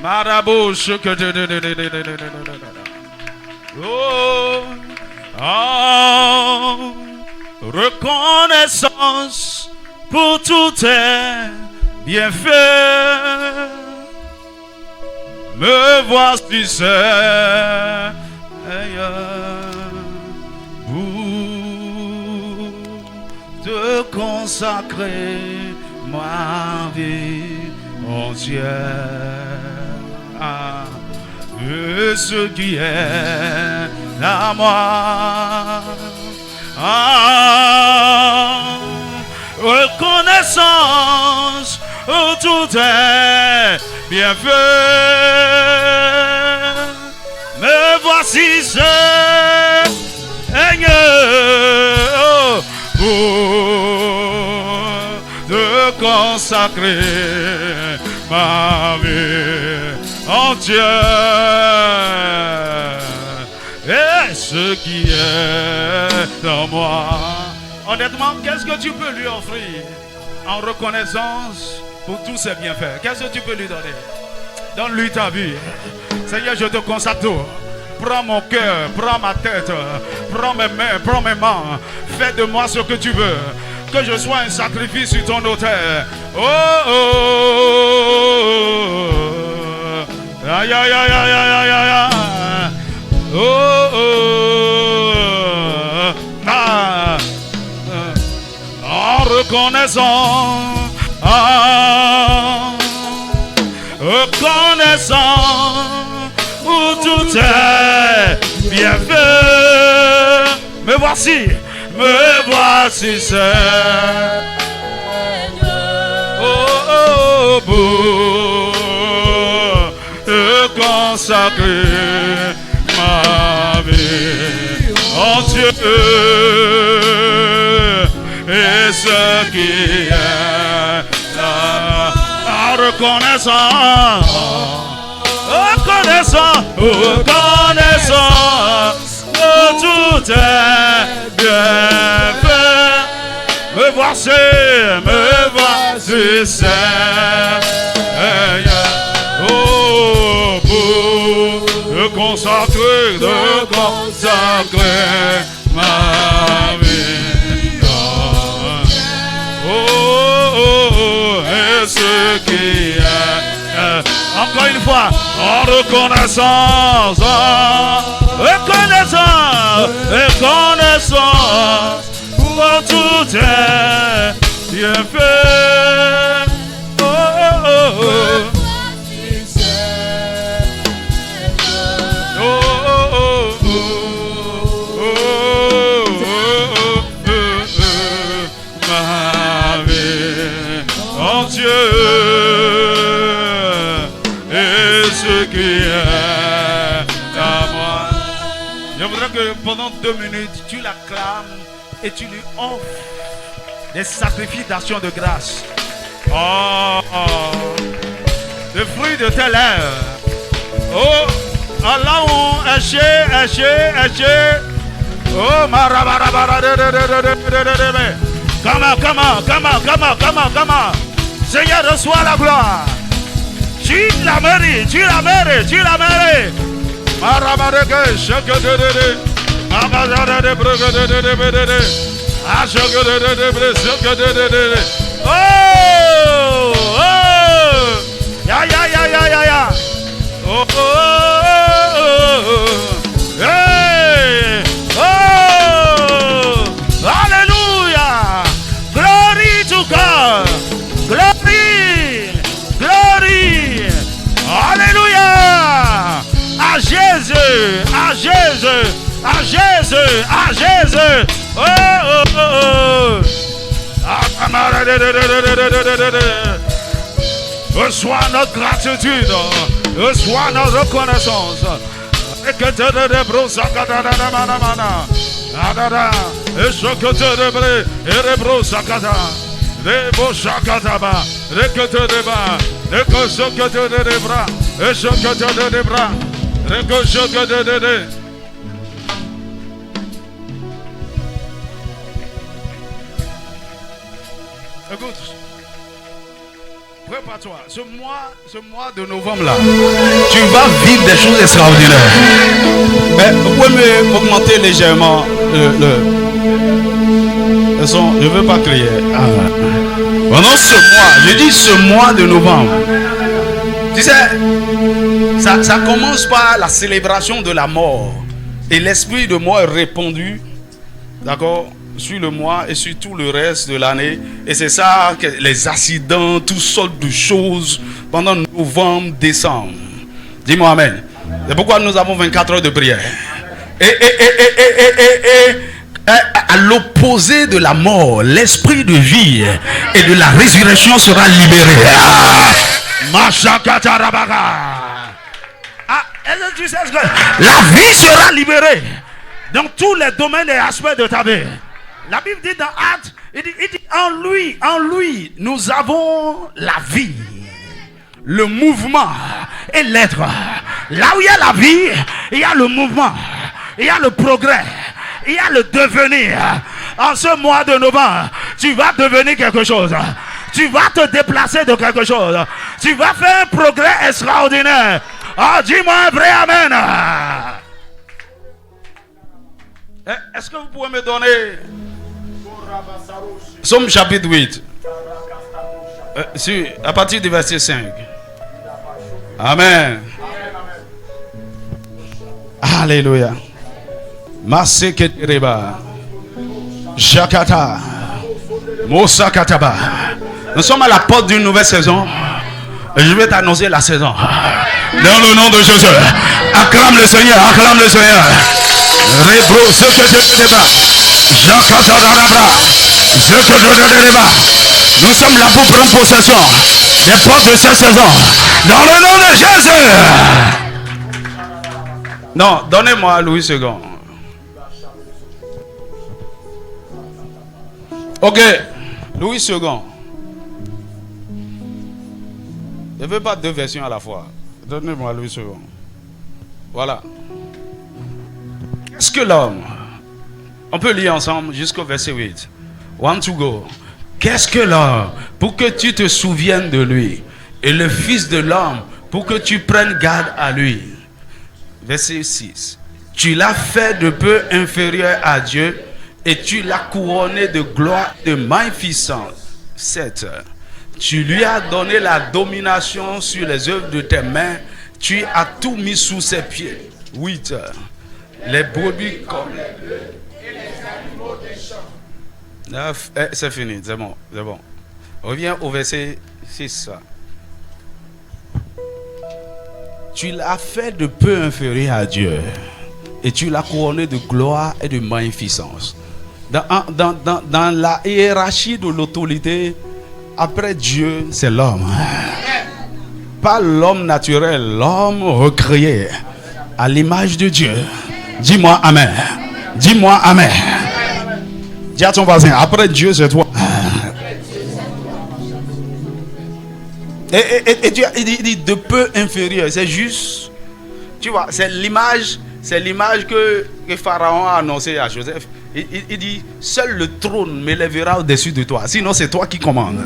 Marabouche que oh, oh, reconnaissance pour tous tes bienfaits. Me voici Seigneur pour te consacrer ma vie entière. Et ce qui est à moi. Reconnaissance pour tout est bienfait. Me voici Seigneur pour te consacrer ma vie entière. Et ce qui est en moi. Honnêtement, qu'est-ce que tu peux lui offrir en reconnaissance pour tous ses bienfaits? Qu'est-ce que tu peux lui donner? Donne-lui ta vie. Seigneur, je te consacre tout. Prends mon cœur, prends ma tête, prends mes mains, prends mes mains. Fais de moi ce que tu veux. Que je sois un sacrifice sur ton autel. Oh, oh, oh, oh. Aïe, aïe, aïe, aïe, aïe, aïe, aïe. Oh, oh, ah, en reconnaissant, reconnaissant où tout est bien fait. Me voici Seigneur. Oh, oh, pour te consacrer ma vie entière. Et ce qui est là, en reconnaissant, tout est bien fait. Me voici Seigneur. Oh, pour te consacrer ma vie. Oh, oh, oh, et ce qui est. Encore une fois, en reconnaissance, reconnaissance, pour tout est bien fait. Oh, oh, oh, oh. Qui est à moi. Je voudrais que pendant 2 minutes tu l'acclames et tu lui offres des sacrifices d'action de grâce. Oh, oh, le fruit de tes lèvres. Oh, Allah, oh, marabara. Come on. Seigneur, reçois la gloire. Tu la mérites. Marabareke, shakadede. Magadade, brogadede. Ashakadede. Oh! Ya. Oh! Hey! Oh! Hallelujah! Glory to God! Glory! Alléluia! À Jésus! Oh, oh, oh, oh! Reçois notre gratitude, reçois notre reconnaissance. Écoute, Prépare-toi. Ce mois de novembre là, tu vas vivre des choses extraordinaires. Mais vous pouvez me augmenter légèrement le son. Je ne veux pas crier. Pendant ce mois, je dis ce mois de novembre. Tu sais, ça commence par la célébration de la mort. Et l'esprit de mort est répandu, d'accord, sur le mois et sur tout le reste de l'année. Et c'est ça que les accidents, toutes sortes de choses pendant novembre, décembre. Dis-moi amen. C'est pourquoi nous avons 24 heures de prière. Et à l'opposé de la mort, l'esprit de vie et de la résurrection sera libéré. Tu sais la vie sera libérée dans tous les domaines et aspects de ta vie. La Bible dit dans Actes, il dit en lui, nous avons la vie, le mouvement et l'être. Là où il y a la vie, il y a le mouvement, il y a le progrès, il y a le devenir. En ce mois de novembre, tu vas devenir quelque chose. Tu vas te déplacer de quelque chose. Tu vas faire un progrès extraordinaire. Oh, dis-moi un vrai amen. Est-ce que vous pouvez me donner Somme chapitre 8 à partir du verset 5. Amen. Alléluia. Maseketereba Jakata Mosakataba. Nous sommes à la porte d'une nouvelle saison. Et je vais t'annoncer la saison. Dans le nom de Jésus. Acclame le Seigneur. Acclame le Seigneur. Rebro ce que je te débat. Jakata Darabra. Ce que je te débat. Nous sommes là pour prendre possession des portes de cette saison. Dans le nom de Jésus. Non, donnez-moi Louis II. Ok. Louis II. Je ne veux pas deux versions à la fois. Donnez-moi Louis II. Voilà. Qu'est-ce que l'homme? On peut lire ensemble jusqu'au verset 8. One to go. Qu'est-ce que l'homme pour que tu te souviennes de lui? Et le fils de l'homme pour que tu prennes garde à lui. Verset 6. Tu l'as fait de peu inférieur à Dieu et tu l'as couronné de gloire et de magnificence. 7. Tu lui as donné la domination sur les œuvres de tes mains. Tu as tout mis sous ses pieds. 8. Les brebis comme et les animaux des champs. 9. C'est fini, c'est bon, c'est bon. Reviens au verset 6. Tu l'as fait de peu inférieur à Dieu et tu l'as couronné de gloire et de magnificence. Dans la hiérarchie de l'autorité, après Dieu, c'est l'homme. Pas l'homme naturel, l'homme recréé à l'image de Dieu. Dis-moi Amen. Dis-moi Amen. Dis à ton voisin, après Dieu, c'est toi. Et Dieu, il dit de peu inférieur. C'est juste, tu vois, c'est l'image que Pharaon a annoncé à Joseph. Il dit, seul le trône m'élèvera au-dessus de toi. Sinon, c'est toi qui commandes.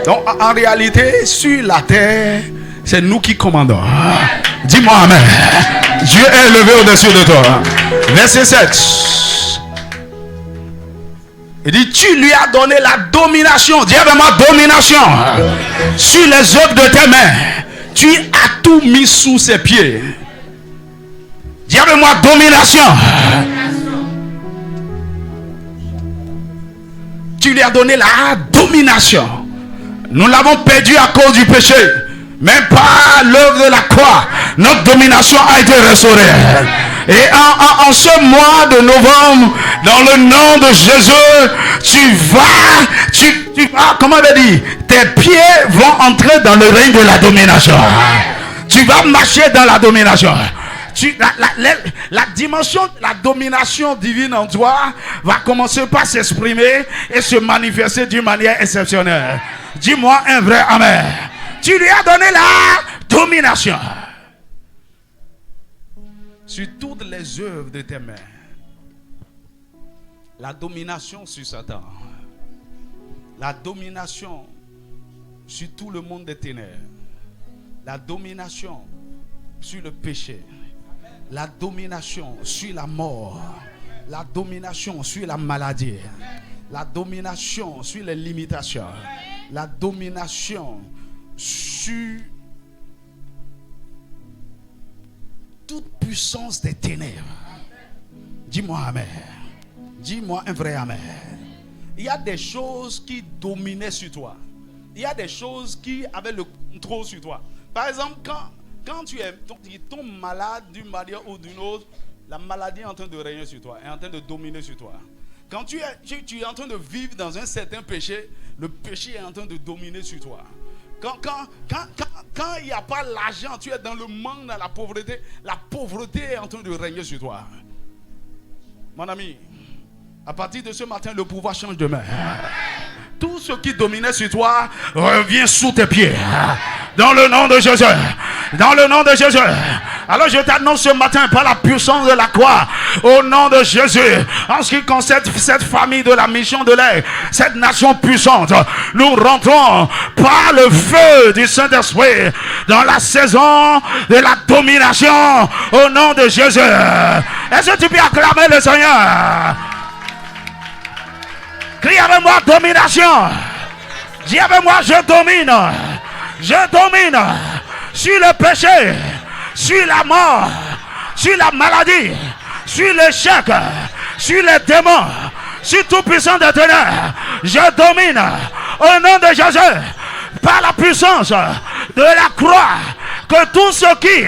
Donc, en réalité, sur la terre, c'est nous qui commandons. Dis-moi Amen. Dieu est élevé au-dessus de toi. Verset 7. Il dit, tu lui as donné la domination. Dis avec moi, domination. Sur les œuvres de tes mains. Tu as tout mis sous ses pieds. Dis avec moi, domination. Tu lui as donné la domination. Nous l'avons perdu à cause du péché. Mais par l'œuvre de la croix, notre domination a été restaurée. Et en ce mois de novembre, dans le nom de Jésus, tu vas, comment on dit, tes pieds vont entrer dans le règne de la domination. Tu vas marcher dans la domination. La dimension, la domination divine en toi va commencer par s'exprimer et se manifester d'une manière exceptionnelle. Dis-moi un vrai Amen. Tu lui as donné la domination sur toutes les œuvres de tes mains. La domination sur Satan. La domination sur tout le monde des ténèbres. La domination sur le péché. La domination sur la mort. La domination sur la maladie. La domination sur les limitations. La domination sur toute puissance des ténèbres. Dis-moi amen. Dis-moi un vrai amen. Il y a des choses qui dominaient sur toi. Il y a des choses qui avaient le contrôle sur toi. Par exemple, quand tu tombes malade d'une manière ou d'une autre, la maladie est en train de régner sur toi, est en train de dominer sur toi. Quand tu es en train de vivre dans un certain péché, le péché est en train de dominer sur toi. Quand il n'y a pas l'argent, tu es dans le manque, dans la pauvreté est en train de régner sur toi. Mon ami, à partir de ce matin, le pouvoir change de main. Tout ce qui dominait sur toi revient sous tes pieds. Dans le nom de Jésus. Dans le nom de Jésus. Alors je t'annonce ce matin par la puissance de la croix, au nom de Jésus, en ce qui concerne cette famille de la mission de l'air, cette nation puissante, nous rentrons par le feu du Saint-Esprit dans la saison de la domination, au nom de Jésus. Est-ce que tu peux acclamer le Seigneur? Crie avec moi, domination. Dis avec moi, je domine. Je domine sur le péché, sur la mort, sur la maladie, sur l'échec, sur les démons, sur tout puissant de ténèbres. Je domine au nom de Jésus, par la puissance de la croix, que tout ce qui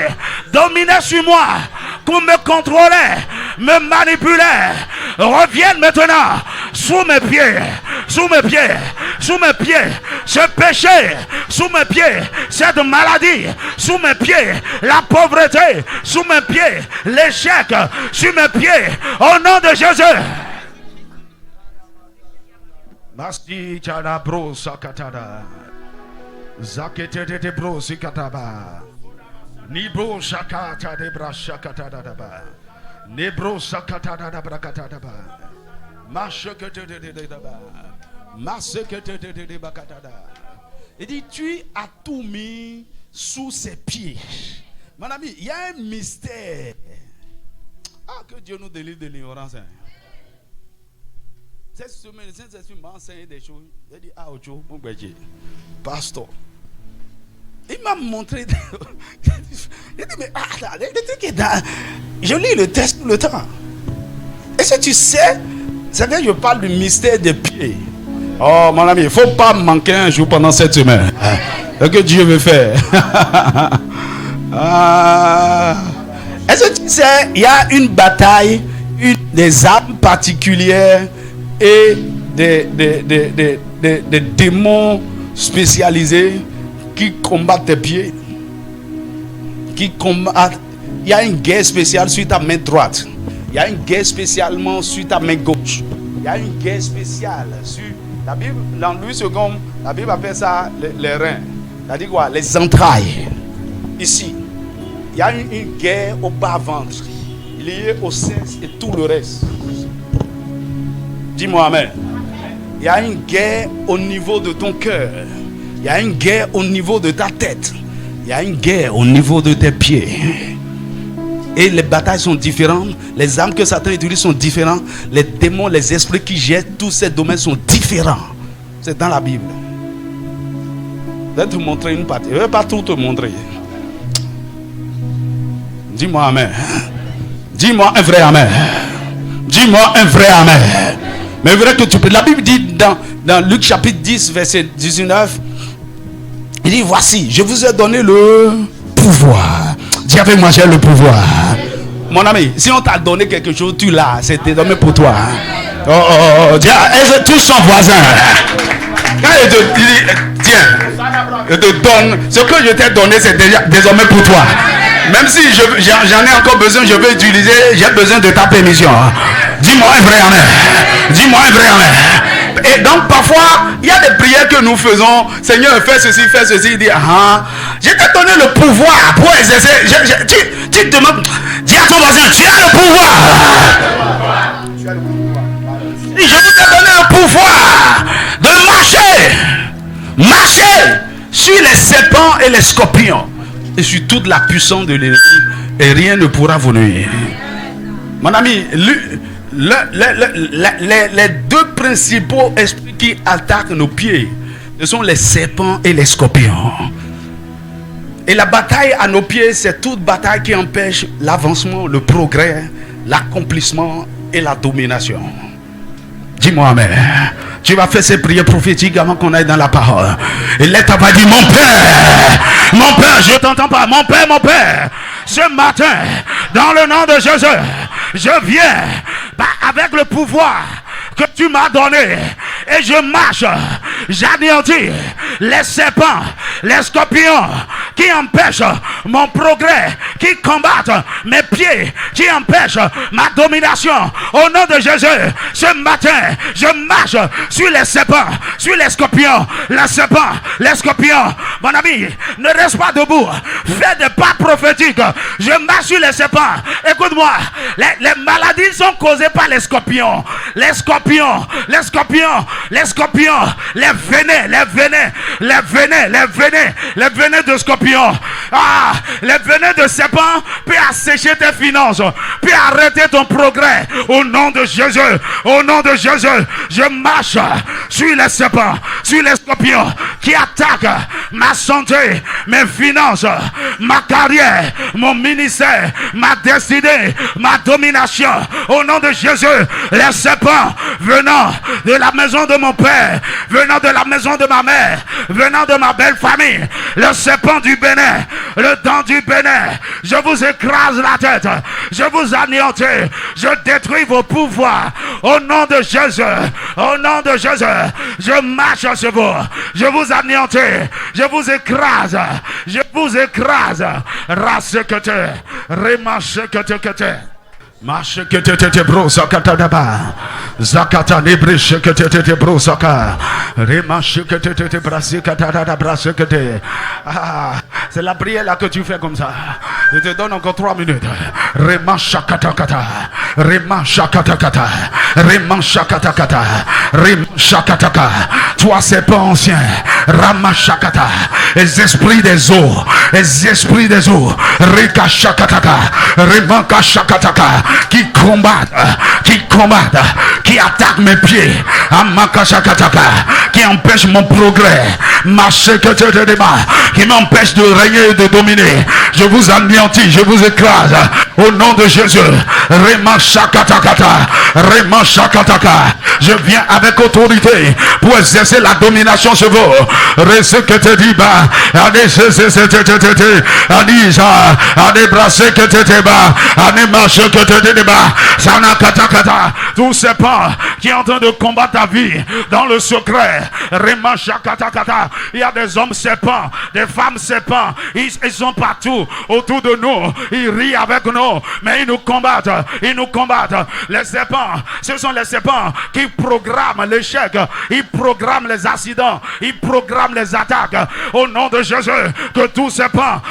dominait sur moi, qu'on me contrôlait, me manipulait, revienne maintenant sous mes pieds, sous mes pieds, sous mes pieds. Ce péché sous mes pieds, cette maladie sous mes pieds, la pauvreté sous mes pieds, l'échec sous mes pieds, au nom de Jésus. Masti chana bro sakatada, zakete de bro sikataba, nibro sakata de bra sakatada daba, nebro sakatada da brakatada ba. Il dit, tu as tout mis sous ses pieds. Mon ami, il y a un mystère. Ah, que Dieu nous délivre de l'ignorance. Cette semaine, le Saint-Esprit m'a enseigné des choses. Il a dit, ah, Ocho, mon berger, pasteur. Il m'a montré. Il dit, mais attends, le truc est dans. Je lis le texte tout le temps. Est-ce que tu sais? C'est que je parle du mystère des pieds. Oh mon ami, il ne faut pas manquer un jour pendant cette semaine. Ce que Dieu veut faire. Est-ce que tu sais, il y a une bataille, des armes particulières et des démons spécialisés qui combattent tes pieds. Qui combattent. Il y a une guerre spéciale sur ta main droite. Il y a une guerre spécialement sur ta main gauche. Il y a une guerre spéciale sur la Bible. Dans Louis II, la Bible appelle ça les reins. C'est-à-dire quoi? Les entrailles. Ici, il y a une guerre au bas-ventre, liée au sexe et tout le reste. Dis-moi amen. Il y a une guerre au niveau de ton cœur. Il y a une guerre au niveau de ta tête. Il y a une guerre au niveau de tes pieds. Et les batailles sont différentes. Les armes que Satan utilise sont différentes. Les démons, les esprits qui jettent, tous ces domaines sont différents. C'est dans la Bible. Je vais te montrer une partie. Je ne vais pas tout te montrer. Dis-moi amen. Dis-moi un vrai amen. Dis-moi un vrai amen. Mais vrai que tu peux. La Bible dit dans Luc chapitre 10, verset 19. Il dit, voici, je vous ai donné le pouvoir. Dis avec moi, j'ai le pouvoir. Mon ami, si on t'a donné quelque chose, tu l'as. C'est désormais pour toi. Est-ce que tu es son voisin? Quand il te dit, tiens, je te donne. Ce que je t'ai donné, c'est désormais pour toi. Même si j'en ai encore besoin, je vais utiliser, j'ai besoin de ta permission. Dis-moi un vrai amen. Dis-moi un vrai amen. Et donc parfois, il y a des prières que nous faisons. Seigneur, fais ceci, fais ceci. Il dit, je t'ai donné le pouvoir pour exercer. Tu demandes, dis à ton voisin, tu as le pouvoir. Je vous ai donné le pouvoir de marcher. Marcher sur les serpents et les scorpions et sur toute la puissance de l'ennemi, et rien ne pourra vous nuire. Mon ami, les deux principaux esprits qui attaquent nos pieds, ce sont les serpents et les scorpions. Et la bataille à nos pieds, c'est toute bataille qui empêche l'avancement, le progrès, l'accomplissement et la domination. Dis-moi amen. Tu vas faire ces prières prophétiques avant qu'on aille dans la parole. Et là, tu vas dire, mon Père, je t'entends pas. Mon Père, ce matin, dans le nom de Jésus, je viens avec le pouvoir que tu m'as donné et je marche, j'anéantis les serpents, les scorpions qui empêchent mon progrès, qui combattent mes pieds, qui empêchent ma domination. Au nom de Jésus, ce matin, je marche sur les serpents, sur les scorpions, les serpents, les scorpions. Mon ami, ne reste pas debout, fais des pas prophétiques. Je marche sur les serpents. Écoute-moi, les maladies sont causées par les scorpions. Les scorpions, les scorpions, les scorpions, les venins de scorpions. Ah, les venins de serpents peuvent assécher tes finances, peuvent arrêter ton progrès. Au nom de Jésus, au nom de Jésus, je marche sur les serpents, sur les scorpions qui attaquent ma santé, mes finances, ma carrière, mon ministère, ma destinée, ma domination. Au nom de Jésus, les serpents venant de la maison de mon père, venant de la maison de ma mère, venant de ma belle famille, le serpent du Bénin, le dent du Bénin, je vous écrase la tête, je vous anéantis, je détruis vos pouvoirs. Au nom de Jésus, au nom de Jésus, je marche sur vous, je vous anéantis, je vous écrase, je vous écrase. Race que te, remanche que te. Marche que te brosa katadaba zakata nebriche que te brosaka remarche que te brasser katadada brasse que te. C'est la prière là que tu fais comme ça. Je te donne encore 3 minutes. Remarche katakata remarche katakata remarche katakata remarche kataka. Toi serpent ancien ramachakata, les esprits des eaux, les esprits des eaux, rekashakataka remakashakataka, qui combattent, qui attaquent mes pieds, amakashakataka, qui empêchent mon progrès, qui m'empêchent de régner et de dominer. Je vous anéantis, je vous écrase au nom de Jésus. Remashakatakata, remashakataka. Je viens avec autorité pour exercer la domination sur vous. Tout serpent qui est en train de combattre ta vie dans le secret. Il y a des hommes serpents, des femmes serpents. Ils sont partout autour de nous. Ils rient avec nous, mais ils nous combattent. Ils nous combattent. Les serpents, ce sont les serpents qui programment l'échec. Ils programment les accidents. Ils programment les attaques. Au nom de Jésus, que tout serpent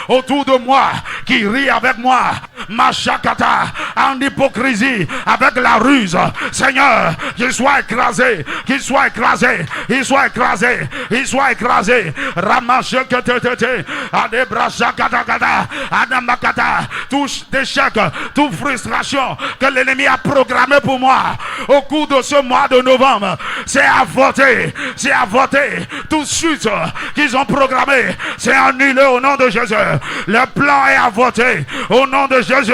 autour de moi qui rit avec moi, machakata, en hypocrisie, avec la ruse, Seigneur, qu'il soit écrasé, qu'il soit écrasé, il soit écrasé, il soit écrasé. Ramachekete, adebrachakatakata, adamakata, tout échec, toute frustration que l'ennemi a programmé pour moi au cours de ce mois de novembre, c'est avorté, c'est avorté. Toute chute qu'ils ont programmée, c'est annulé au nom de Jésus. Le plan est avorté au nom de Jésus.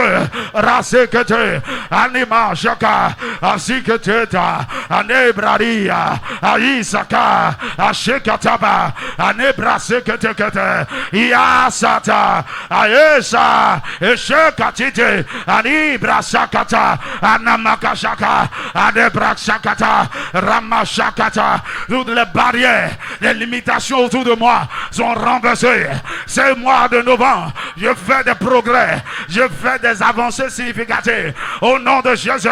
Rasekete, anima shaka, asikete, anebraria, aisaka, ashekataba, anebrasekete, iasata, aesa, eshekatite, anibrasakata, anamakashaka, anebrasakata, ramashakata. Toutes les barrières, les limitations autour de moi sont renversées. Ce mois de novembre, je fais des progrès, je fais des avancées significatives. Au nom de Jésus,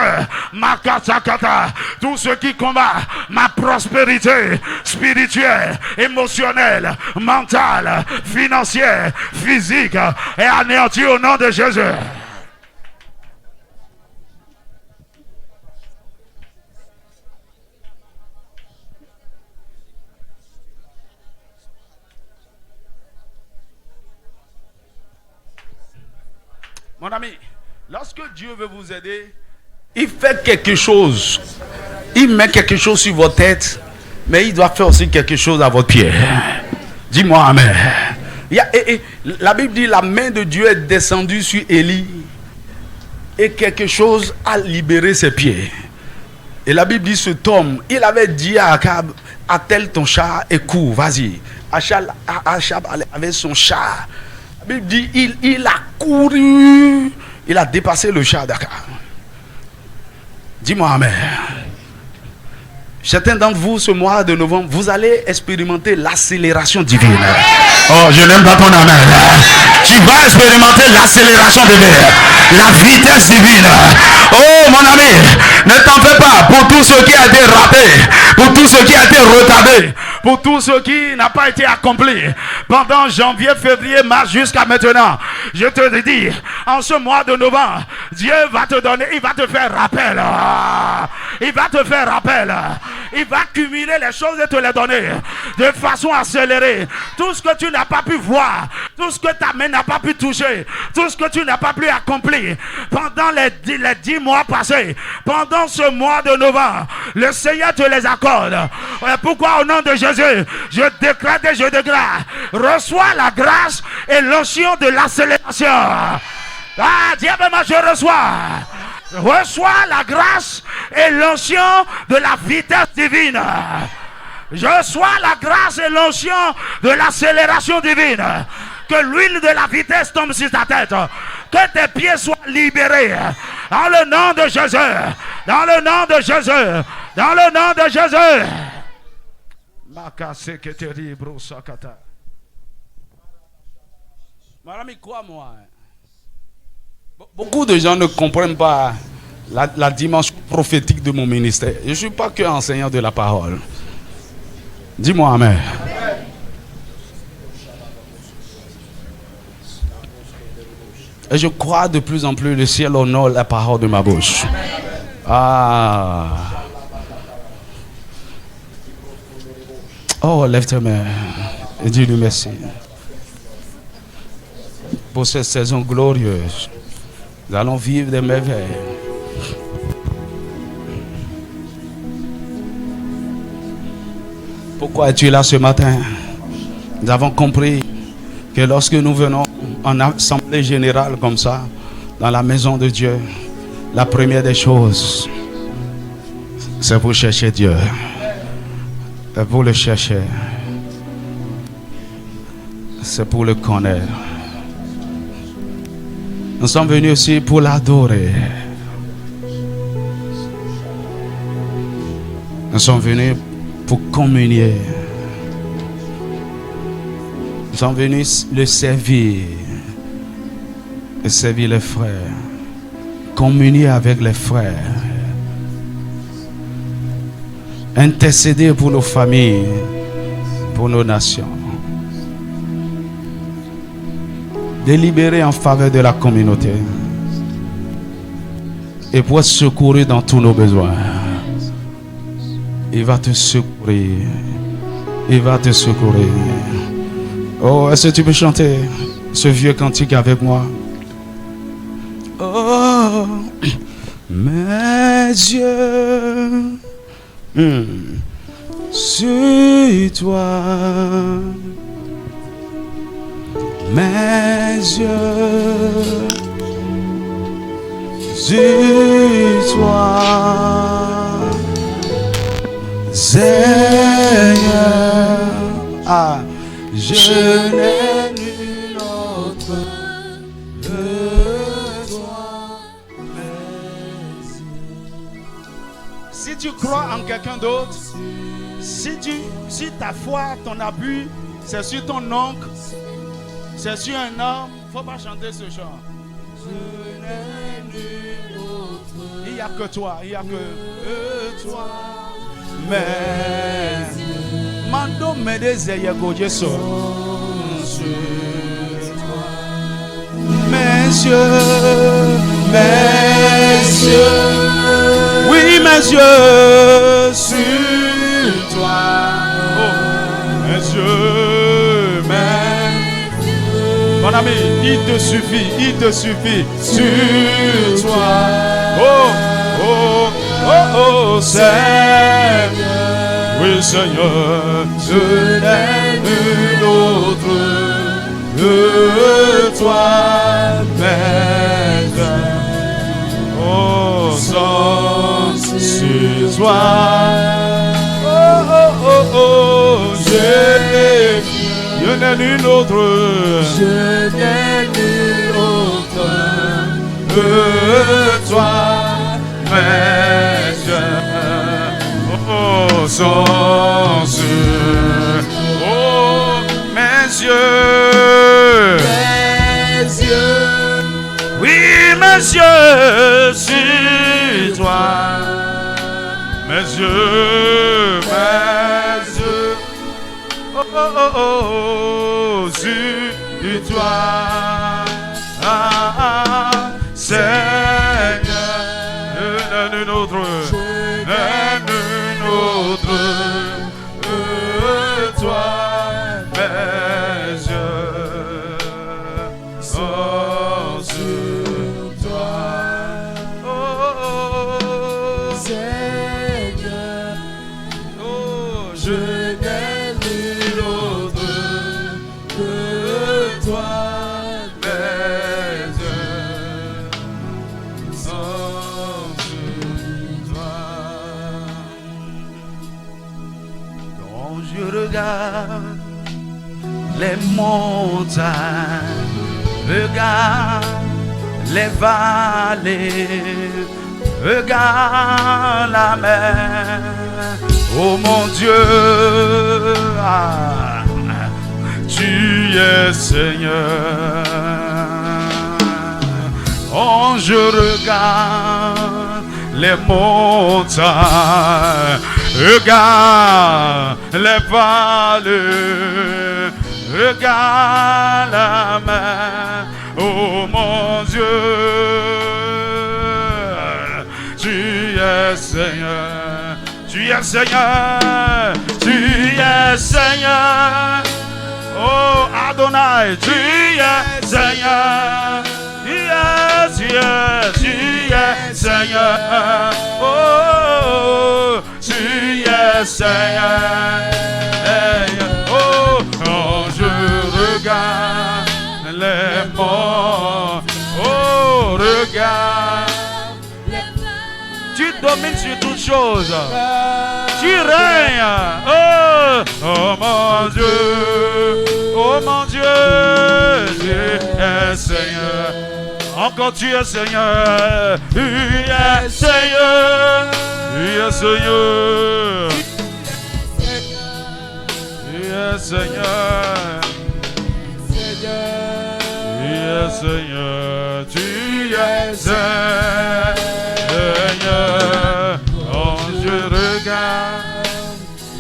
Makatakata, tout ce qui combat ma prospérité spirituelle, émotionnelle, mentale, financière, physique, est anéanti au nom de Jésus. Mon ami, lorsque Dieu veut vous aider, il fait quelque chose. Il met quelque chose sur votre tête, mais il doit faire aussi quelque chose à votre pied. Dis-moi amen. La Bible dit la main de Dieu est descendue sur Élie et quelque chose a libéré ses pieds. Et la Bible dit cet homme, il avait dit à Akab, attelle ton char et cours, vas-y. Achab avait son char. La Bible dit, il a couru, il a dépassé le char d'Akab. Dis-moi amen. Certains d'entre vous, ce mois de novembre, vous allez expérimenter l'accélération divine. Oh, je n'aime pas ton amen. Tu vas expérimenter l'accélération divine, la vitesse divine. Oh, mon ami, ne t'en fais pas pour tout ce qui a été raté, pour tout ce qui a été retardé, pour tout ce qui n'a pas été accompli pendant janvier, février, mars jusqu'à maintenant. Je te dis, en ce mois de novembre, Dieu va te donner, il va te faire rappel. Il va te faire rappel. Il va cumuler les choses et te les donner de façon accélérée. Tout ce que tu n'as pas pu voir, tout ce que ta main n'a pas pu toucher, tout ce que tu n'as pas pu accomplir pendant les 10 mois passés, pendant ce mois de novembre, le Seigneur te les accorde. Pourquoi au nom de Jésus, je décrète et je déclare, reçois la grâce et l'onction de l'accélération. Ah, diablement, je reçois la grâce et l'onction de la vitesse divine. Je reçois la grâce et l'onction de l'accélération divine. Que l'huile de la vitesse tombe sur ta tête. Que tes pieds soient libérés. Dans le nom de Jésus. Dans le nom de Jésus. Dans le nom de Jésus. Mon ami, crois-moi. Beaucoup de gens ne comprennent pas la dimension prophétique de mon ministère. Je ne suis pas que enseignant de la parole. Dis-moi amen. Et je crois de plus en plus le ciel honore la parole de ma bouche. Ah. Oh, lève tes mains et dis-lui merci pour cette saison glorieuse. Nous allons vivre des merveilles. Pourquoi es-tu là ce matin? Nous avons compris que lorsque nous venons en assemblée générale comme ça, dans la maison de Dieu, la première des choses, c'est pour chercher Dieu. C'est pour le chercher. C'est pour le connaître. Nous sommes venus aussi pour l'adorer. Nous sommes venus pour communier. Nous sommes venus le servir. Et servir les frères. Communier avec les frères. Intercéder pour nos familles. Pour nos nations. Délibérer en faveur de la communauté. Et pour être secouru dans tous nos besoins. Il va te secourir. Il va te secourir. Oh, est-ce que tu peux chanter ce vieux cantique avec moi? Oh, mes yeux sur toi. Mes yeux sur toi, Seigneur. Ah, je n'ai nul autre que toi. Si tu crois en quelqu'un d'autre, si ta foi, ton abus, c'est sur ton oncle, c'est sur un homme, il ne faut pas chanter ce chant. Il n'y a que toi, il n'y a que toi. Mais Mando me désire Jesu. Mes yeux, oui mes yeux sur toi. Oh, mes yeux, Mon ami, il te suffit sur toi. Oh, oh, oh, oh, Seigneur. Oui, Seigneur, je n'ai nul autre que toi, Maître. Oh, sans sur toi. Oh, oh, oh, oh, je n'ai nul autre. Je n'ai nul autre que toi, Maître. Oh, sans Dieu. Oh, mes yeux. Oui, mes yeux sur toi. Mes yeux. Oh, oh, oh, oh, sur toi. Seigneur, je n'ai nul autre. Toi, mes yeux sont sur toi. Oh, Seigneur, oh, je n'ai nul autre que toi, mes yeux sont sur toi. Quand je regarde les montagnes, regarde les vallées, regarde la mer. Oh mon Dieu, tu es Seigneur. Oh, je regarde les montagnes, regarde les vallées, regarde la mer. Oh mon Dieu, tu es Seigneur, tu es Seigneur, tu es Seigneur. Oh Adonai, tu es Seigneur, tu es Seigneur. Oh, tu es Seigneur. Oh, quand je regarde les morts, oh, regarde. Tu domines sur toutes choses. Tu règnes. Oh, oh mon Dieu. Oh mon Dieu. Tu es Seigneur. Encore tu es Seigneur. Tu es Seigneur. Tu es Seigneur. Tu es Seigneur. Tu es Seigneur. Tu es Seigneur. Quand je regarde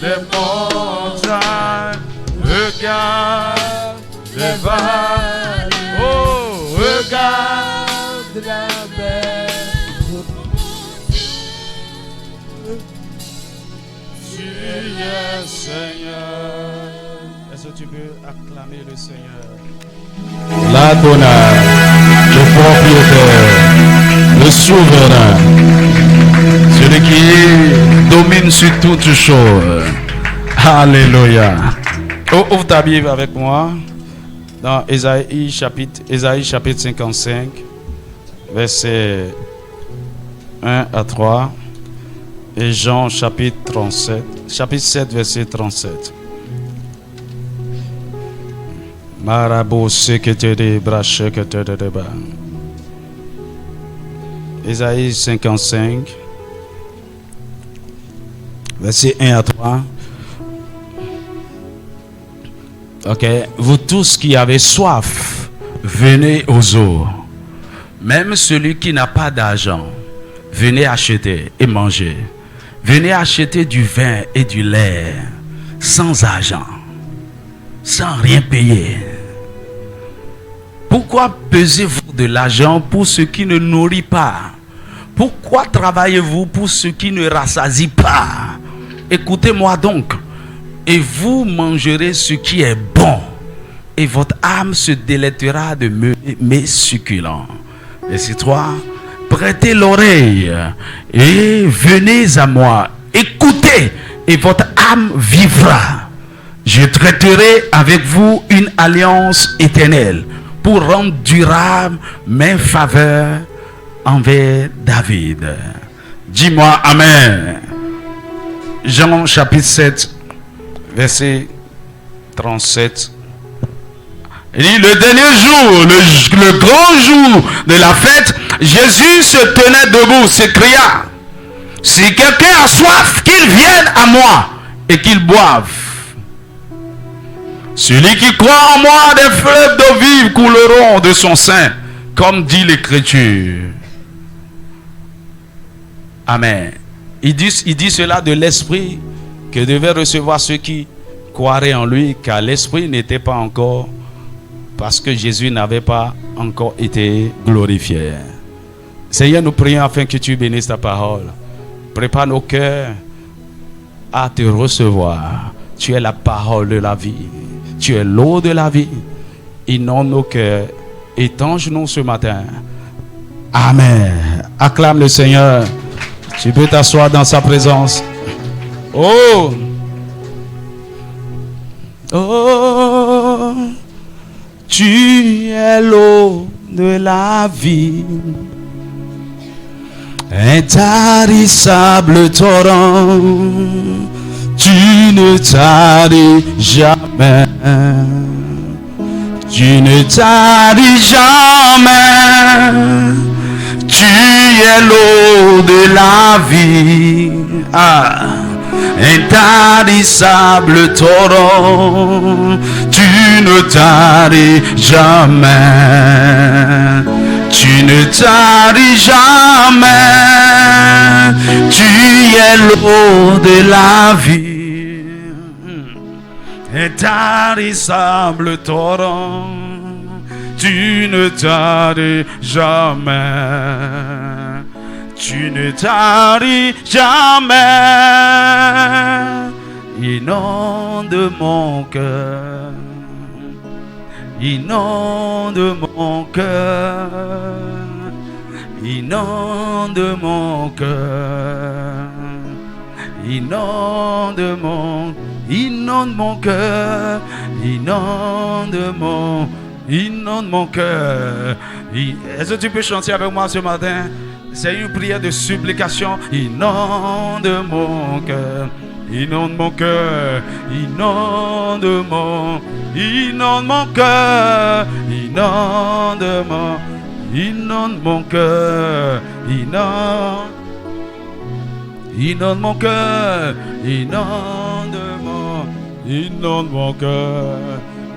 les montagnes, regarde les vallées, oh, regarde la mer. Tu es Seigneur. Est-ce que tu peux acclamer le Seigneur? L'Adonai, le propriétaire, le souverain, celui qui domine sur toutes choses. Alléluia. Oh, ouvre ta Bible avec moi dans Ésaïe chapitre 55, versets 1 à 3, et Jean chapitre 7, verset 37. Marabo sekete brachekete de ba. Ésaïe 55, verset 1 à 3. Ok, vous tous qui avez soif, venez aux eaux. Même celui qui n'a pas d'argent, venez acheter et manger. Venez acheter du vin et du lait sans argent, sans rien payer. Pourquoi pesez-vous de l'argent pour ce qui ne nourrit pas? Pourquoi travaillez-vous pour ce qui ne rassasie pas? Écoutez-moi donc, et vous mangerez ce qui est bon, et votre âme se délectera de mets succulents. Verset 3. Prêtez l'oreille et venez à moi. Écoutez et votre âme vivra. Je traiterai avec vous une alliance éternelle pour rendre durable mes faveurs envers David. Dis-moi Amen. Jean chapitre 7, verset 37. Il dit, le dernier jour, le grand jour de la fête, Jésus se tenait debout, s'écria, si quelqu'un a soif, qu'il vienne à moi et qu'il boive. Celui qui croit en moi, des fleuves d'eau vive couleront de son sein, comme dit l'Écriture. Amen. Il dit cela de l'Esprit que devaient recevoir ceux qui croiraient en lui, car l'Esprit n'était pas encore, parce que Jésus n'avait pas encore été glorifié. Seigneur, nous prions afin que tu bénisses ta parole. Prépare nos cœurs à te recevoir. Tu es la parole de la vie. Tu es l'eau de la vie. Inonde nos cœurs. Étanche-nous ce matin. Amen. Acclame le Seigneur. Tu peux t'asseoir dans sa présence. Oh! Oh! Tu es l'eau de la vie. Intarissable torrent. Tu ne taris jamais. Tu ne taris jamais. Tu es l'eau de la vie. Ah. Intarissable torrent. Tu ne taris jamais. Tu ne taris jamais. Tu es l'eau de la vie. Intarissable torrent. Tu ne taris jamais. Tu ne taris jamais. Inonde mon cœur. Inonde mon cœur. Inonde mon cœur. Inonde mon cœur. Inonde mon cœur. Est-ce que tu peux chanter avec moi ce matin? C'est une prière de supplication. Inonde mon cœur. Inonde mon cœur. Inonde mon cœur. Inonde mon cœur. Inonde mon cœur. Inonde mon cœur.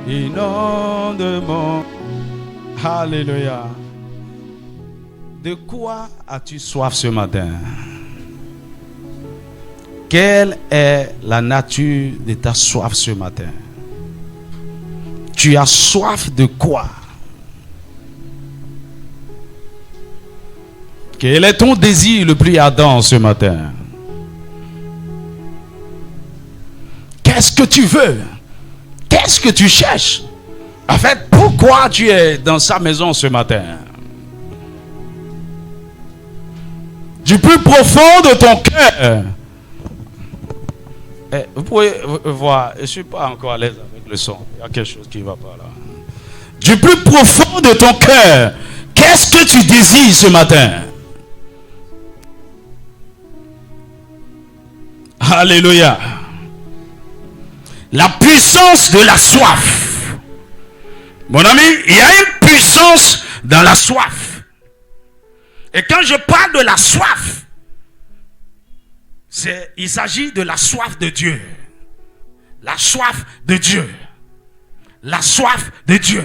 Inonde mon. Alléluia. De quoi as-tu soif ce matin? Quelle est la nature de ta soif ce matin? Tu as soif de quoi? Quel est ton désir le plus ardent ce matin? Qu'est-ce que tu veux? Qu'est-ce que tu cherches? En fait, pourquoi tu es dans sa maison ce matin? Du plus profond de ton cœur. Vous pouvez voir, je ne suis pas encore à l'aise avec le son. Il y a quelque chose qui ne va pas là. Du plus profond de ton cœur, qu'est-ce que tu désires ce matin? Alléluia. La puissance de la soif. Mon ami, il y a une puissance dans la soif. Et quand je parle de la soif, il s'agit de la soif de Dieu. La soif de Dieu. La soif de Dieu.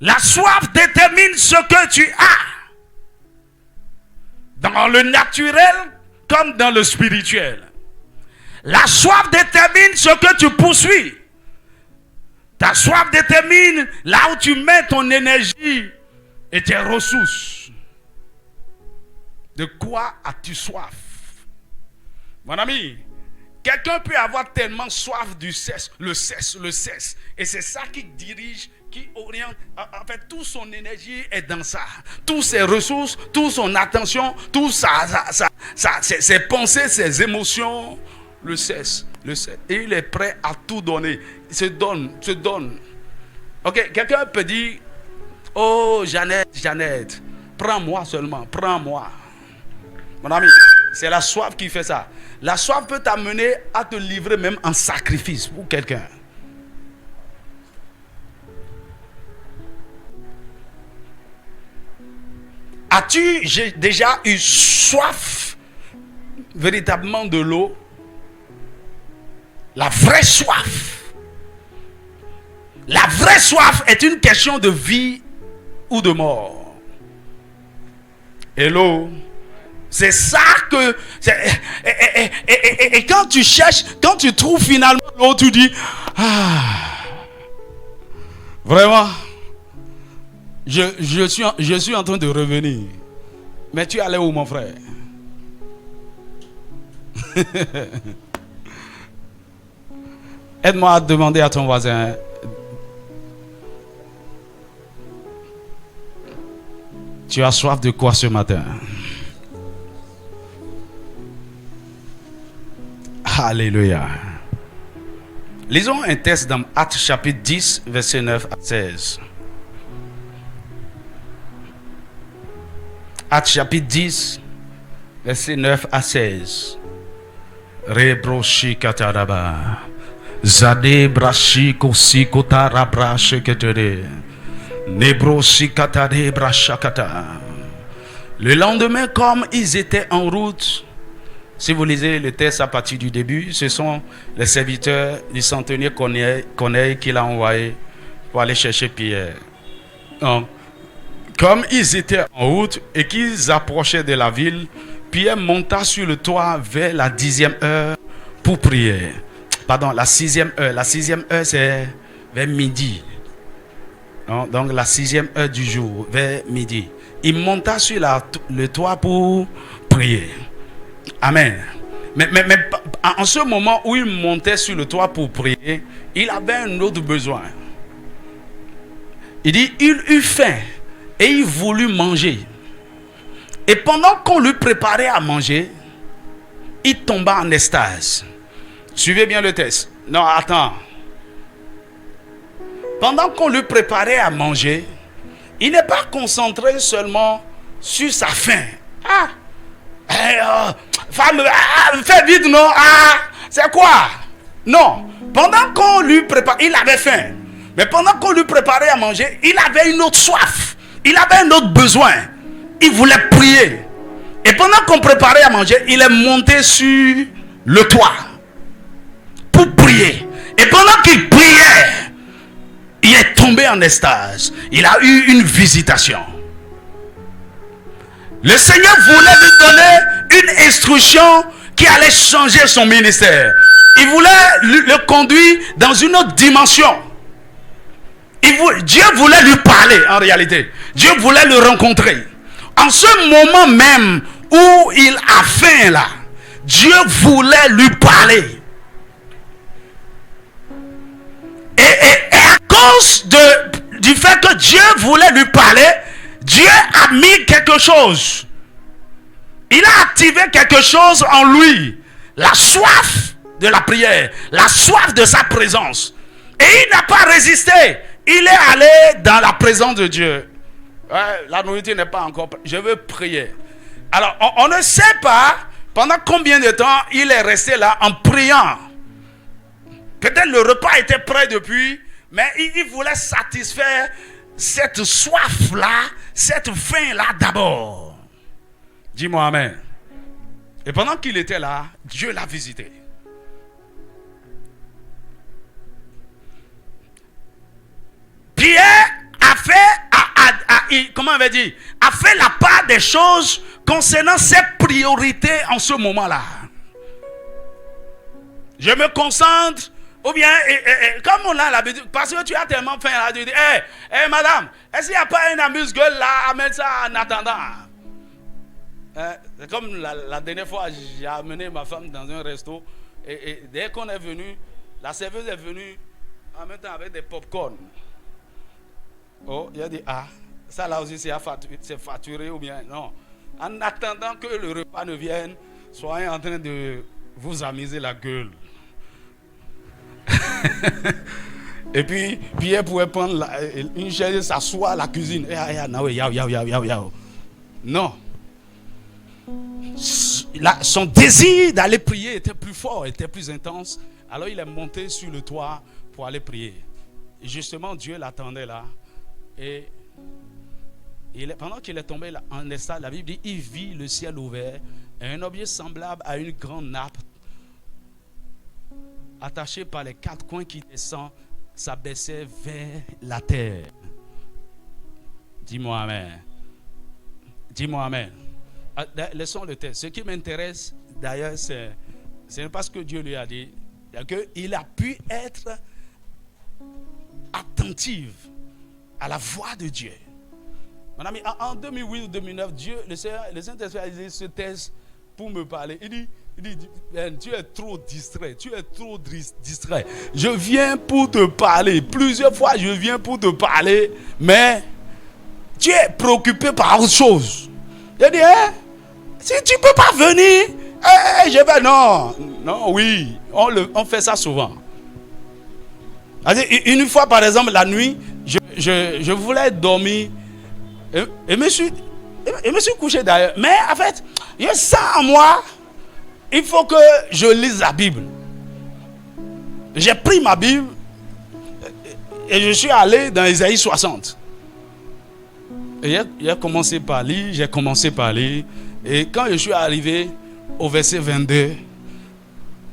La soif détermine ce que tu as. Dans le naturel comme dans le spirituel. La soif détermine ce que tu poursuis. Ta soif détermine là où tu mets ton énergie et tes ressources. De quoi as-tu soif? Mon ami, Quelqu'un peut avoir tellement soif du cesse, le cesse. Et c'est ça qui dirige, qui oriente. En fait, toute son énergie est dans ça. Toutes ses ressources, toute son attention, tout ça, ses pensées, ses émotions, le cesse. Et il est prêt à tout donner. Il se donne. Ok, quelqu'un peut dire, oh Jeannette, prends-moi seulement, prends-moi. Mon ami, c'est la soif qui fait ça. La soif peut t'amener à te livrer même en sacrifice pour quelqu'un. As-tu déjà eu soif véritablement de l'eau? La vraie soif. La vraie soif est une question de vie ou de mort. Et l'eau, c'est ça que... Et quand tu cherches, quand tu trouves finalement l'eau, tu dis, vraiment, je suis en train de revenir. Mais tu es allé où, mon frère? Aide-moi à demander à ton voisin. Tu as soif de quoi ce matin? Alléluia. Lisons un texte dans Actes chapitre 10, verset 9 à 16. Actes chapitre 10, verset 9 à 16. Rebroshi kataraba. Zade brashi kosi kotara brashi ketere. Nebroshi katare brashakata. Le lendemain, comme ils étaient en route, si vous lisez le texte à partir du début, ce sont les serviteurs du centenier Corneille qui l'a envoyé pour aller chercher Pierre. Donc, comme ils étaient en route et qu'ils approchaient de la ville, Pierre monta sur le toit vers la 10e heure pour prier. Pardon, la 6e heure. La 6e heure, c'est vers midi. Donc, la 6e heure du jour, vers midi. Il monta sur le toit pour prier. Amen. Mais en ce moment où il montait sur le toit pour prier, il avait un autre besoin. Il dit, il eut faim et il voulut manger. Et pendant qu'on lui préparait à manger, il tomba en extase. Suivez bien le texte. Non, attends. Pendant qu'on lui préparait à manger, il n'est pas concentré seulement sur sa faim. Femme, fais vite, non? C'est quoi? Non. Pendant qu'on lui préparait, il avait faim. Mais pendant qu'on lui préparait à manger, il avait une autre soif. Il avait un autre besoin. Il voulait prier. Et pendant qu'on préparait à manger, il est monté sur le toit pour prier. Et pendant qu'il priait, il est tombé en extase. Il a eu une visitation. Le Seigneur voulait lui donner une instruction qui allait changer son ministère. Il voulait le conduire dans une autre dimension. Dieu voulait lui parler en réalité. Dieu voulait le rencontrer. En ce moment même où il a faim là, Dieu voulait lui parler. Et à cause du fait que Dieu voulait lui parler, Dieu a mis quelque chose. Il a activé quelque chose en lui. La soif de la prière. La soif de sa présence. Et il n'a pas résisté. Il est allé dans la présence de Dieu. Ouais, la nourriture n'est pas encore prête. Je veux prier. Alors, on ne sait pas pendant combien de temps il est resté là en priant. Peut-être le repas était prêt depuis, mais il voulait satisfaire cette soif-là, cette faim-là d'abord. Dis-moi amen. Et pendant qu'il était là, Dieu l'a visité. Pierre a fait, comment on va dire, a fait la part des choses concernant ses priorités en ce moment-là. Je me concentre, ou bien, comme on a l'habitude, parce que tu as tellement faim là, tu dis, hey, madame, est-ce qu'il n'y a pas une amuse-gueule là à mettre ça en attendant? C'est comme la dernière fois, j'ai amené ma femme dans un resto, Et dès qu'on est venu, la serveuse est venue en même temps avec des pop-corn. Oh, il a dit, ah, ça là aussi c'est facturé ou bien non. En attendant que le repas ne vienne, soyez en train de vous amuser la gueule. Et puis, Pierre pouvait prendre une chaise et s'asseoir à la cuisine. Non. Son désir d'aller prier était plus fort, était plus intense. Alors il est monté sur le toit pour aller prier. Et justement, Dieu l'attendait là. Et pendant qu'il est tombé en état, la Bible dit, il vit le ciel ouvert et un objet semblable à une grande nappe attaché par les quatre coins qui descend, s'abaissait vers la terre. Dis-moi amen. Dis-moi amen. Laissons le texte. Ce qui m'intéresse d'ailleurs, ce n'est pas ce que Dieu lui a dit, c'est qu'il a pu être attentif à la voix de Dieu. Mon ami, en 2008 ou 2009, Dieu, le Saint-Esprit a dit ce texte pour me parler. Il dit, tu es trop distrait, Je viens pour te parler. Plusieurs fois, je viens pour te parler, mais tu es préoccupé par autre chose. Il dit, si tu ne peux pas venir, je vais, non, oui, on fait ça souvent. Une fois, par exemple, la nuit, je voulais dormir et me suis couché d'ailleurs. Mais en fait, je sens en moi, il faut que je lise la Bible. J'ai pris ma Bible et je suis allé dans Ésaïe 60. Et j'ai commencé par lire, Et quand je suis arrivé au verset 22,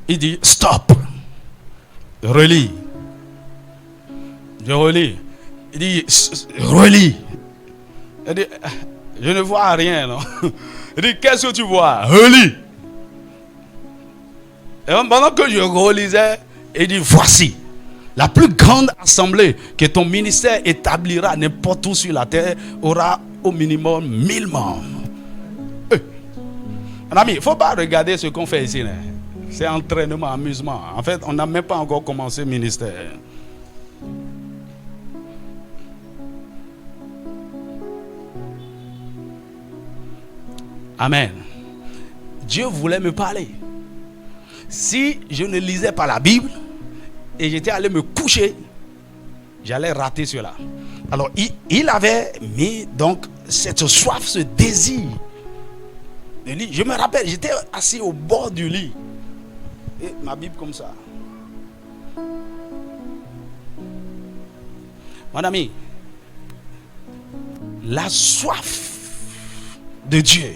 il dit stop. Relis. Je relis. Il dit relis. Il dit je ne vois rien, non. Il dit qu'est-ce que tu vois? Relis. Et pendant que je relisais, il dit voici la plus grande assemblée que ton ministère établira n'importe où sur la terre aura au minimum 1000 membres. Mon ami, il ne faut pas regarder ce qu'on fait ici. C'est entraînement, amusement. En fait, on n'a même pas encore commencé le ministère. Amen. Dieu voulait me parler. Si je ne lisais pas la Bible et j'étais allé me coucher, j'allais rater cela. Alors, il avait mis donc cette soif, ce désir de lit. Je me rappelle, j'étais assis au bord du lit. Et ma Bible comme ça. Mon ami, la soif de Dieu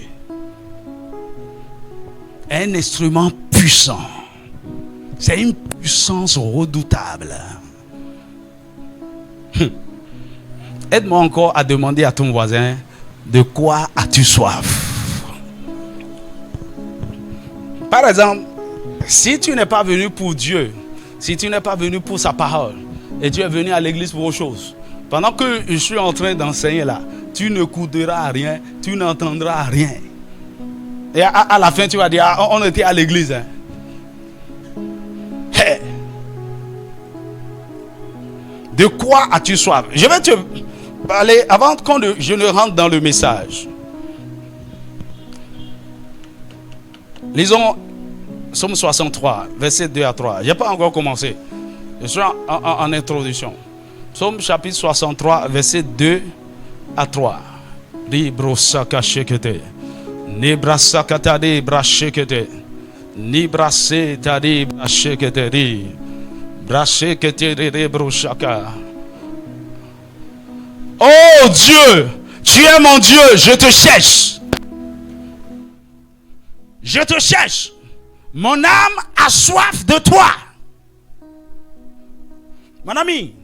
est un instrument puissant. C'est une puissance redoutable. Aide-moi encore à demander à ton voisin, de quoi as-tu soif? Par exemple, si tu n'es pas venu pour Dieu, si tu n'es pas venu pour sa parole, et tu es venu à l'église pour autre chose, pendant que je suis en train d'enseigner là, tu n'écouteras rien, tu n'entendras rien. Et à la fin, tu vas dire, on était à l'église. Hey. De quoi as-tu soif? Je vais te parler avant que je ne rentre dans le message. Lisons Psaume 63, versets 2 à 3. Je n'ai pas encore commencé. Je suis en introduction. Psaume chapitre 63, versets 2 à 3. Librosaka shekete. Nibrasaka de brashekete. Nibrase tadi brashekete ri. Brashekete de broshaka. Oh Dieu, tu es mon Dieu, je te cherche. Je te cherche. Mon âme a soif de toi. Mon ami,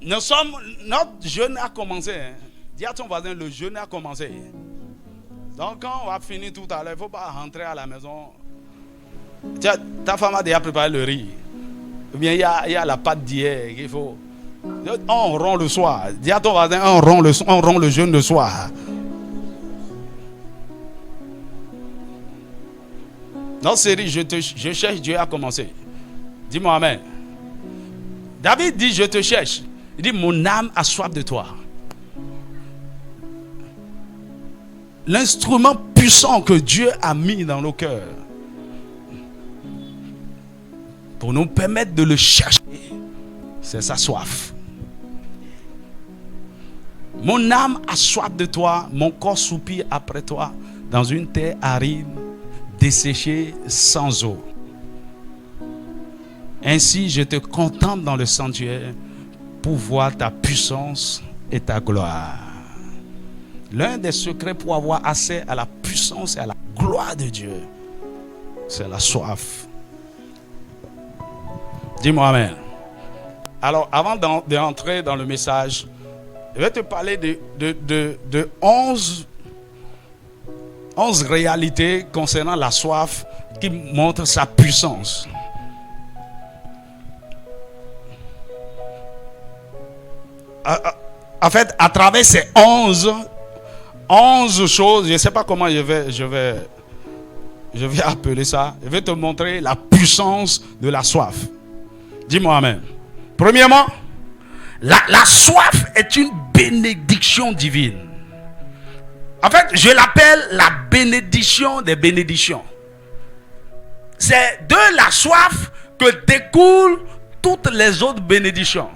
notre jeûne a commencé. Dis à ton voisin, le jeûne a commencé. Donc quand on va finir tout à l'heure, il ne faut pas rentrer à la maison. Ta femme a déjà préparé le riz. Ou bien il y a la pâte d'hier qu'il faut. On rompt le soir. Dis à ton voisin, on rompt le jeûne le soir. Notre série, je cherche Dieu a commencé. Dis-moi amen. David dit, je te cherche. Il dit, mon âme a soif de toi. L'instrument puissant que Dieu a mis dans nos cœurs pour nous permettre de le chercher, c'est sa soif. Mon âme a soif de toi, mon corps soupire après toi dans une terre aride, desséchée, sans eau. Ainsi, je te contemple dans le sanctuaire pour voir ta puissance et ta gloire. L'un des secrets pour avoir accès à la puissance et à la gloire de Dieu, c'est la soif. Dis-moi amen. Alors, avant d'entrer dans le message, je vais te parler de 11 réalités concernant la soif qui montrent sa puissance. En fait, à travers ces 11 choses, je ne sais pas comment je vais appeler ça. Je vais te montrer la puissance de la soif. Dis-moi amen. Premièrement, la soif est une bénédiction divine. En fait, je l'appelle la bénédiction des bénédictions. C'est de la soif que découlent toutes les autres bénédictions.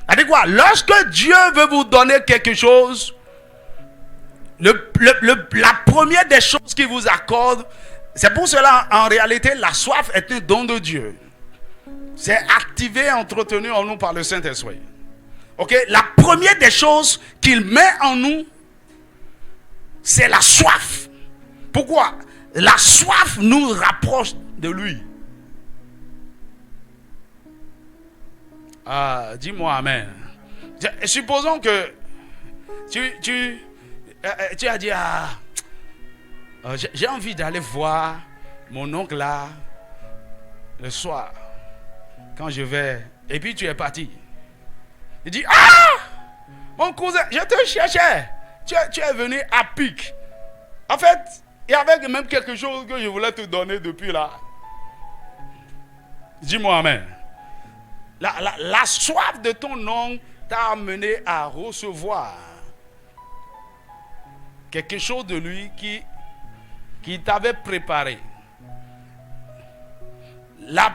C'est-à-dire quoi? Lorsque Dieu veut vous donner quelque chose, la première des choses qu'il vous accorde, c'est pour cela, en réalité, la soif est un don de Dieu. C'est activé, entretenu en nous par le Saint-Esprit. Ok? La première des choses qu'il met en nous, c'est la soif. Pourquoi? La soif nous rapproche de lui. Dis-moi amen. Supposons que tu as dit, j'ai envie d'aller voir mon oncle là le soir quand je vais, et puis tu es parti. Il dit, mon cousin, je te cherchais, tu es venu à pic. En fait, il y avait même quelque chose que je voulais te donner depuis là. Dis-moi amen. La soif de ton oncle t'a amené à recevoir quelque chose de lui qui t'avait préparé. La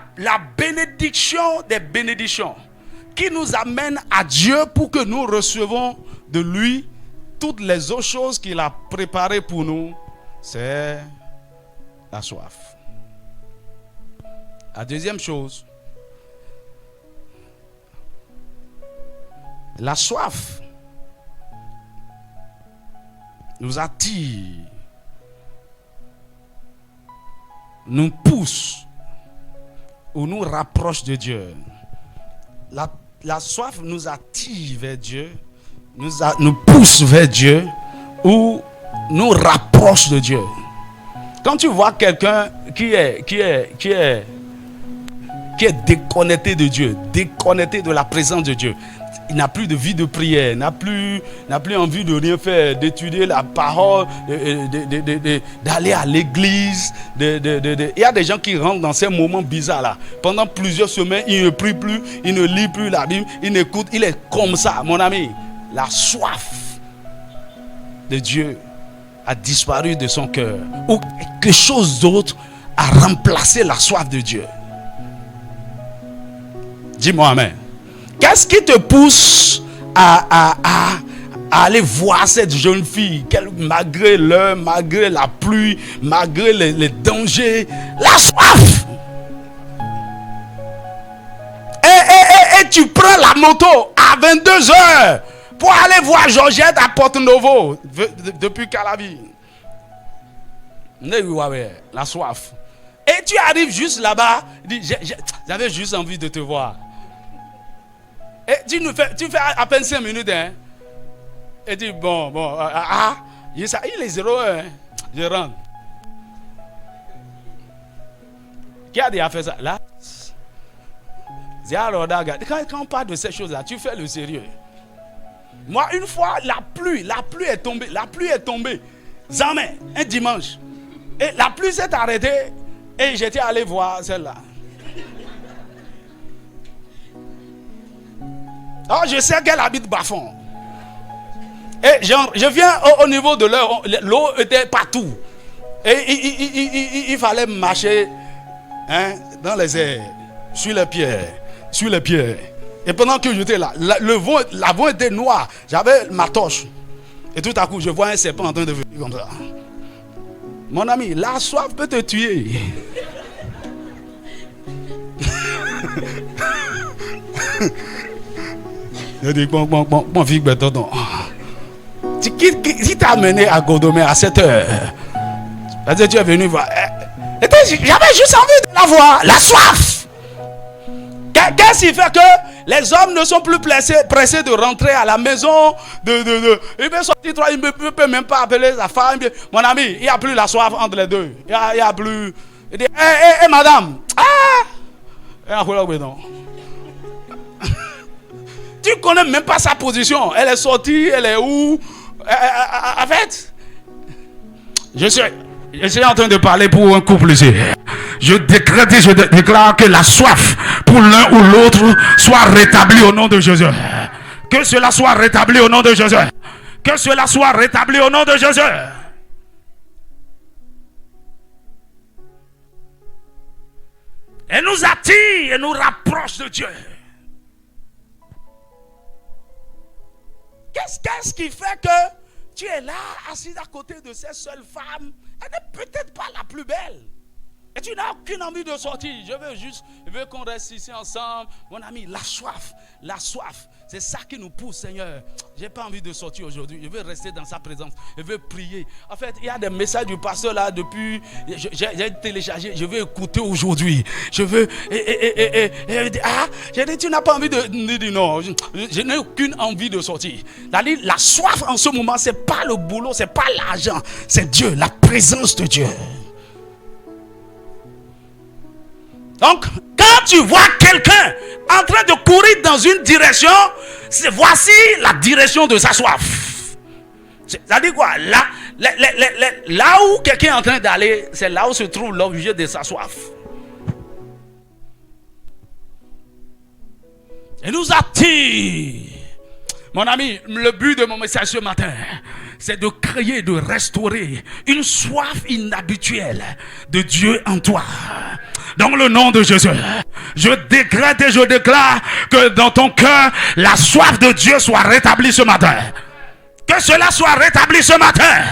bénédiction des bénédictions qui nous amène à Dieu pour que nous recevons de lui toutes les autres choses qu'il a préparées pour nous, c'est la soif. La deuxième chose, la soif nous attire, nous pousse ou nous rapproche de Dieu. La soif nous attire vers Dieu, nous pousse vers Dieu ou nous rapproche de Dieu. Quand tu vois quelqu'un qui est déconnecté de Dieu, déconnecté de la présence de Dieu, il n'a plus de vie de prière, n'a plus envie de rien faire, d'étudier la parole, d'aller à l'église. Il y a des gens qui rentrent dans ces moments bizarres là. Pendant plusieurs semaines, ils ne prient plus, ils ne lisent plus la Bible, ils n'écoutent. Il est comme ça, mon ami. La soif de Dieu a disparu de son cœur. Ou quelque chose d'autre a remplacé la soif de Dieu. Dis-moi amen. Qu'est-ce qui te pousse à aller voir cette jeune fille malgré l'heure, malgré la pluie, malgré les dangers? La soif. Et tu prends la moto à 22h pour aller voir Georgette à Porto-Novo depuis Calavi. La soif. Et tu arrives juste là-bas, j'avais juste envie de te voir. Et tu fais à peine 5 minutes, hein? Et tu dis, il est 0 hein? Je rentre. Qui a déjà fait ça? Là, quand on parle de ces choses-là, tu fais le sérieux. Moi, une fois, la pluie est tombée. Jamais, un dimanche. Et la pluie s'est arrêtée. Et j'étais allé voir celle-là. Alors je sais qu'elle habite Bafon. Et je viens au niveau de l'eau était partout. Et il fallait marcher dans les airs, sur les pierres. Et pendant que j'étais là, la vent était noire. J'avais ma torche. Et tout à coup, je vois un serpent en train de venir comme ça. Mon ami, la soif peut te tuer. Je dis, bon, fille, tonton. Qui t'a amené à Godomé à 7 heures? Parce que tu es venu voir. J'avais juste envie de la voir. La soif. Qu'est-ce qui fait que les hommes ne sont plus pressés de rentrer à la maison? Il veut sortir, il ne peut même pas appeler sa femme. Mon ami, il n'y a plus la soif entre les deux. Il n'y a plus. Il dit, hé, madame. Tu connais même pas sa position. Elle est sortie, elle est où? En fait, je suis en train de parler pour un couple ici. Je déclare que la soif pour l'un ou l'autre soit rétablie au nom de Jésus. Que cela soit rétabli au nom de Jésus. Que cela soit rétabli au nom de Jésus. Et nous attire et nous rapproche de Dieu. Qu'est-ce qui fait que tu es là, assis à côté de ces seules femmes? Elle n'est peut-être pas la plus belle. Et tu n'as aucune envie de sortir. Je veux qu'on reste ici ensemble. Mon ami, la soif. C'est ça qui nous pousse, Seigneur. J'ai pas envie de sortir aujourd'hui. Je veux rester dans sa présence. Je veux prier. En fait, il y a des messages du pasteur là depuis. J'ai téléchargé. Je veux écouter aujourd'hui. Je veux. J'ai dit, tu n'as pas envie de. Non, je n'ai aucune envie de sortir. La soif en ce moment, c'est pas le boulot, c'est pas l'argent. C'est Dieu, la présence de Dieu. Donc, quand tu vois quelqu'un en train de courir dans une direction, voici la direction de sa soif. Ça dit quoi? Là où quelqu'un est en train d'aller, c'est là où se trouve l'objet de sa soif. Et nous attire. Mon ami, le but de mon message ce matin, c'est de créer, de restaurer une soif inhabituelle de Dieu en toi. Dans le nom de Jésus, je décrète et je déclare que dans ton cœur, la soif de Dieu soit rétablie ce matin. Que cela soit rétabli ce matin.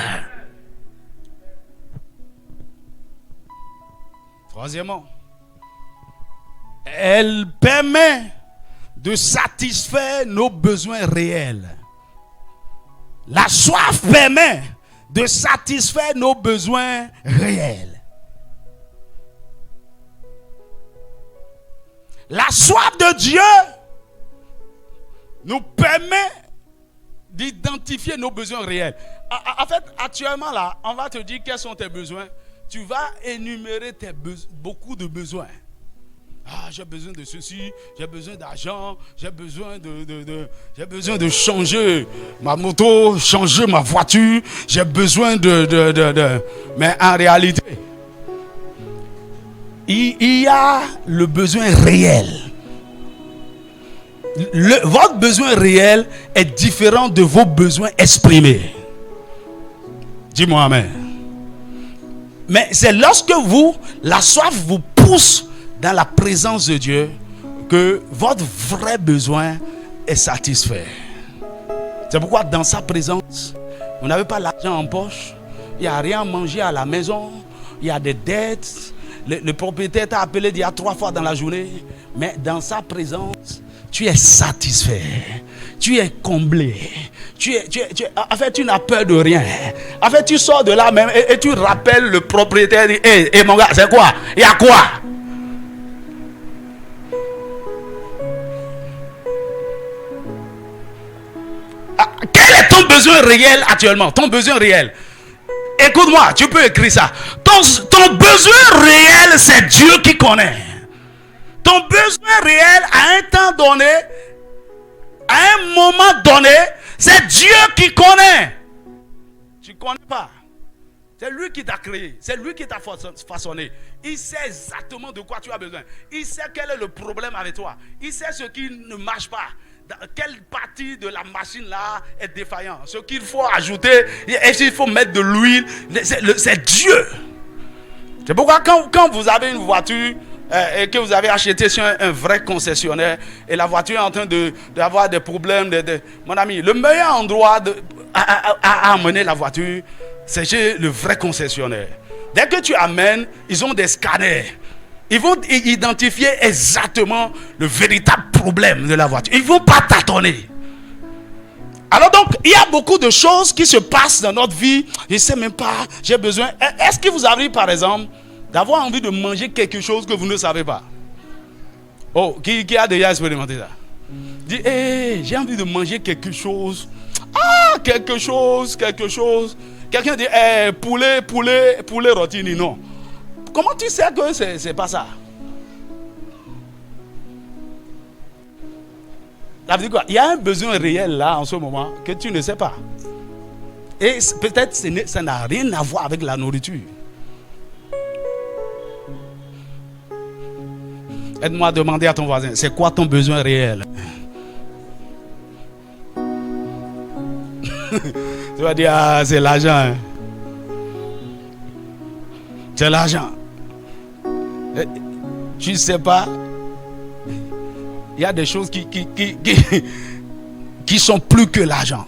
Troisièmement, elle permet de satisfaire nos besoins réels. La soif permet de satisfaire nos besoins réels. La soif de Dieu nous permet d'identifier nos besoins réels. En fait, actuellement là, on va te dire quels sont tes besoins. Tu vas énumérer beaucoup de besoins. J'ai besoin de ceci, j'ai besoin d'argent, j'ai besoin de changer ma moto, changer ma voiture, j'ai besoin Mais en réalité, il y a le besoin réel. Votre besoin réel est différent de vos besoins exprimés. Dis-moi amen. Mais c'est lorsque la soif vous pousse dans la présence de Dieu que votre vrai besoin est satisfait. C'est pourquoi dans sa présence, vous n'avez pas l'argent en poche, il n'y a rien à manger à la maison, il y a des dettes, le propriétaire t'a appelé il y a 3 fois dans la journée, mais dans sa présence, tu es satisfait, tu es comblé, en fait tu n'as peur de rien. En fait tu sors de là même et tu rappelles le propriétaire, et mon gars, c'est quoi? Il y a quoi? Quel est ton besoin réel actuellement? Ton besoin réel. Écoute-moi, tu peux écrire ça. Ton besoin réel, c'est Dieu qui connaît. Ton besoin réel, à un temps donné, à un moment donné, c'est Dieu qui connaît. Tu ne connais pas. C'est lui qui t'a créé. C'est lui qui t'a façonné. Il sait exactement de quoi tu as besoin. Il sait quel est le problème avec toi. Il sait ce qui ne marche pas. Dans quelle partie de la machine là est défaillante. Ce qu'il faut ajouter, et s'il faut mettre de l'huile, c'est Dieu. C'est pourquoi quand vous avez une voiture et que vous avez acheté sur un vrai concessionnaire et la voiture est en train d'avoir des problèmes, mon ami, le meilleur endroit à amener la voiture, c'est chez le vrai concessionnaire. Dès que tu amènes, ils ont des scanners. Ils vont identifier exactement le véritable problème de la voiture. Ils ne vont pas tâtonner. Alors donc, il y a beaucoup de choses qui se passent dans notre vie. Je ne sais même pas, j'ai besoin. Est-ce que vous avez, par exemple, d'avoir envie de manger quelque chose que vous ne savez pas? Oh, qui a déjà expérimenté ça? Dit, j'ai envie de manger quelque chose. Ah, quelque chose. Quelqu'un dit, poulet rotini, non. Comment tu sais que c'est pas ça? Ça veut dire quoi? Il y a un besoin réel là en ce moment que tu ne sais pas. Et peut-être ça n'a rien à voir avec la nourriture. Aide-moi à demander à ton voisin, c'est quoi ton besoin réel? Tu vas dire, ah, c'est l'argent. Hein. C'est l'argent. Tu ne sais pas. Il y a des choses qui sont plus que l'argent.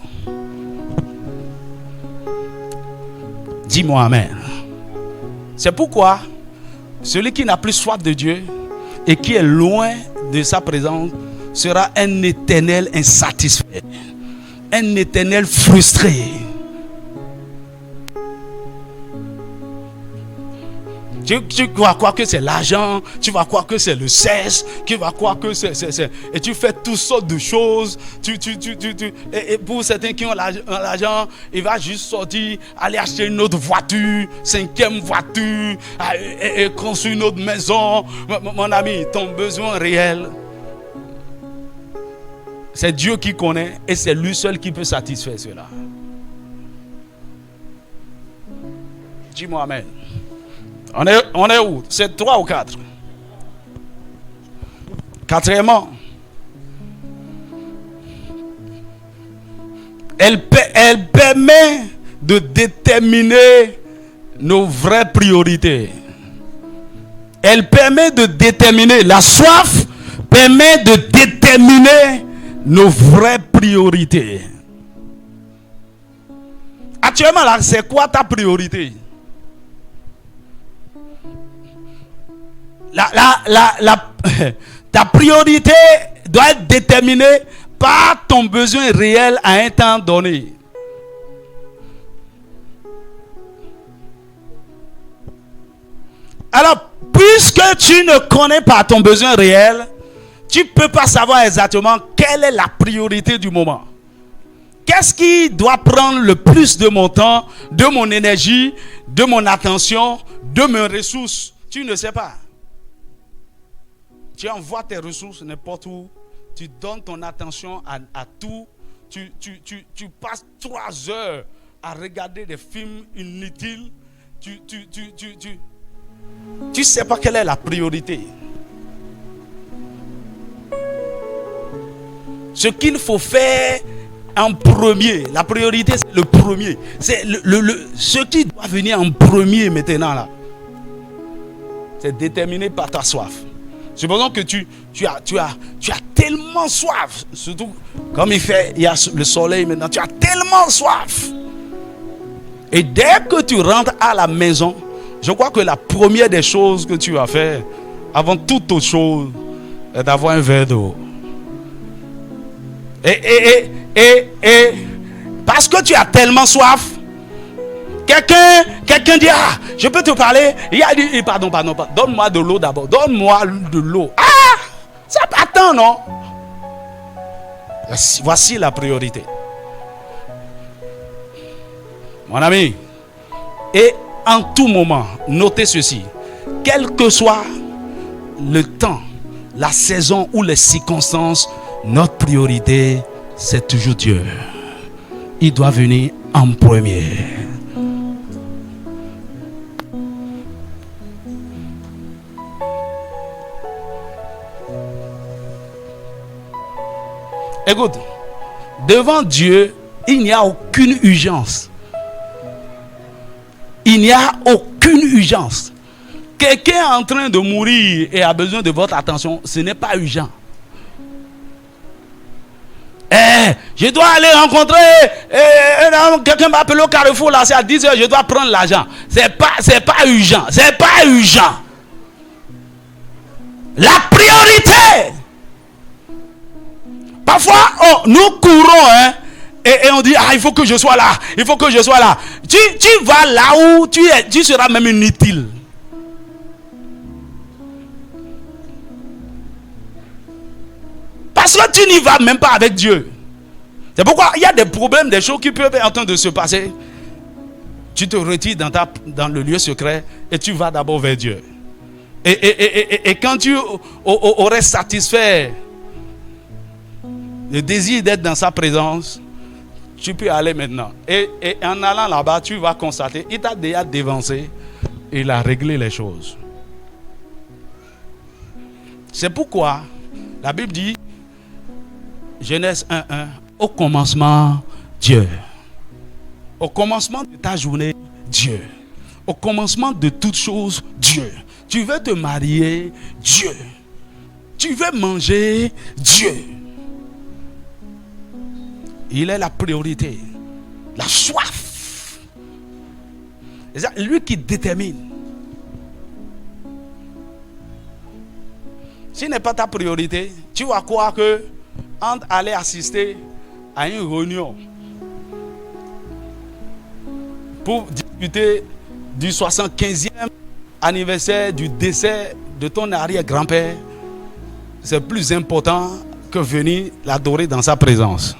Dis-moi amen. C'est pourquoi celui qui n'a plus soif de Dieu et qui est loin de sa présence sera un éternel insatisfait, un éternel frustré. Tu vas croire que c'est l'argent, tu vas croire que c'est le sexe, tu vas croire que c'est et tu fais toutes sortes de choses. Et pour certains qui ont l'argent, il va juste sortir, aller acheter une autre voiture, 5e voiture, et construire une autre maison. Mon ami, ton besoin réel, c'est Dieu qui connaît et c'est lui seul qui peut satisfaire cela. Dis-moi amen. On est où? C'est 3 ou 4? Quatrièmement, elle permet de déterminer nos vraies priorités. Elle permet de déterminer, la soif permet de déterminer nos vraies priorités. Actuellement là, c'est quoi ta priorité? Ta priorité doit être déterminée par ton besoin réel à un temps donné. Alors, puisque tu ne connais pas ton besoin réel, tu ne peux pas savoir exactement quelle est la priorité du moment. Qu'est-ce qui doit prendre le plus de mon temps, de mon énergie, de mon attention, de mes ressources? Tu ne sais pas. Tu envoies tes ressources n'importe où. Tu donnes ton attention à tout. Tu passes 3 heures à regarder des films inutiles. Tu sais pas quelle est la priorité. Ce qu'il faut faire en premier. La priorité, c'est le premier. C'est ce qui doit venir en premier maintenant là. C'est déterminé par ta soif. Supposons que tu as tellement soif, surtout comme il y a le soleil maintenant, tu as tellement soif. Et dès que tu rentres à la maison, je crois que la première des choses que tu vas faire, avant toute autre chose, est d'avoir un verre d'eau. Et parce que tu as tellement soif, quelqu'un dit, ah, je peux te parler. Il a dit, pardon, donne-moi de l'eau d'abord. Donne-moi de l'eau. Ah, ça attend, non? Voici la priorité. Mon ami, et en tout moment, notez ceci. Quel que soit le temps, la saison ou les circonstances, notre priorité, c'est toujours Dieu. Il doit venir en premier. Écoute, devant Dieu, il n'y a aucune urgence. Il n'y a aucune urgence. Quelqu'un est en train de mourir et a besoin de votre attention, ce n'est pas urgent. Je dois aller rencontrer quelqu'un m'a appelé au carrefour là, c'est à 10h, je dois prendre l'argent. C'est pas urgent, c'est pas urgent. La priorité. Parfois, nous courons et on dit il faut que je sois là, il faut que je sois là. Tu vas là où tu seras même inutile. Parce que tu n'y vas même pas avec Dieu. C'est pourquoi il y a des problèmes, des choses qui peuvent être en train de se passer. Tu te retires dans le lieu secret et tu vas d'abord vers Dieu. Et quand tu aurais satisfait le désir d'être dans sa présence, tu peux aller maintenant. Et en allant là-bas, tu vas constater, il t'a déjà dévancé et il a réglé les choses. C'est pourquoi la Bible dit, Genèse 1:1, au commencement, Dieu. Au commencement de ta journée, Dieu. Au commencement de toutes choses, Dieu. Tu veux te marier, Dieu. Tu veux manger, Dieu. Il est la priorité. La soif. C'est lui qui détermine. Si ce n'est pas ta priorité, tu vas croire que entre aller assister à une réunion pour discuter du 75e anniversaire du décès de ton arrière-grand-père, c'est plus important que venir l'adorer dans sa présence.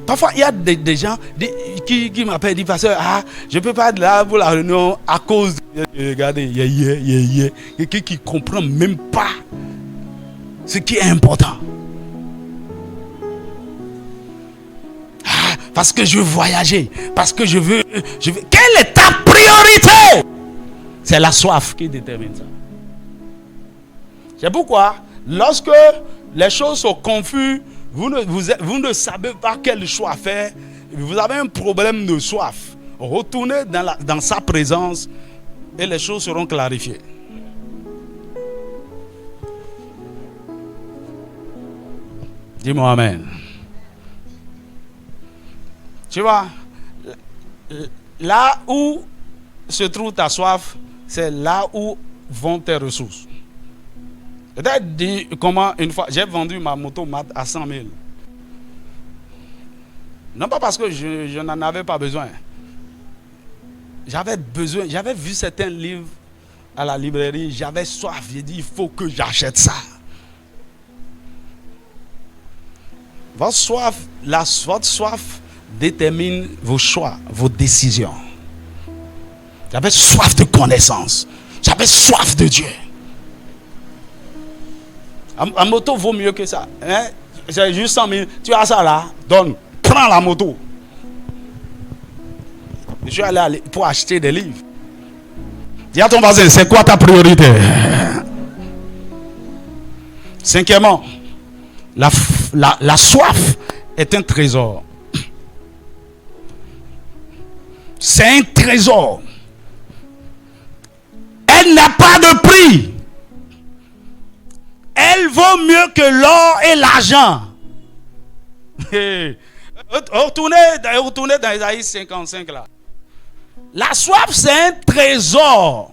Parfois, il y a des gens qui m'appellent et disent, pasteur, je ne peux pas être là pour la réunion à cause de... Regardez, quelqu'un qui ne comprend même pas ce qui est important. Parce que je veux voyager, parce que je veux... Quelle est ta priorité? C'est la soif qui détermine ça. C'est pourquoi, lorsque les choses sont confuses, vous ne savez pas quel choix faire, vous avez un problème de soif. Retournez dans sa présence et les choses seront clarifiées. Dis-moi amen. Tu vois, là où se trouve ta soif, c'est là où vont tes ressources. Peut-être dit comment une fois, j'ai vendu ma moto à 100 000. Non pas parce que je n'en avais pas besoin. J'avais vu certains livres à la librairie, j'avais soif, j'ai dit il faut que j'achète ça. Votre soif détermine vos choix, vos décisions. J'avais soif de connaissance. J'avais soif de Dieu. La moto vaut mieux que ça. C'est juste 100 000. Tu as ça là, donne. Prends la moto. Je suis allé pour acheter des livres. Dis à ton voisin, c'est quoi ta priorité? Cinquièmement, la soif est un trésor. C'est un trésor. Elle n'a pas de prix. Elle vaut mieux que l'or et l'argent. Retournez dans Isaïe 55 là. La soif, c'est un trésor.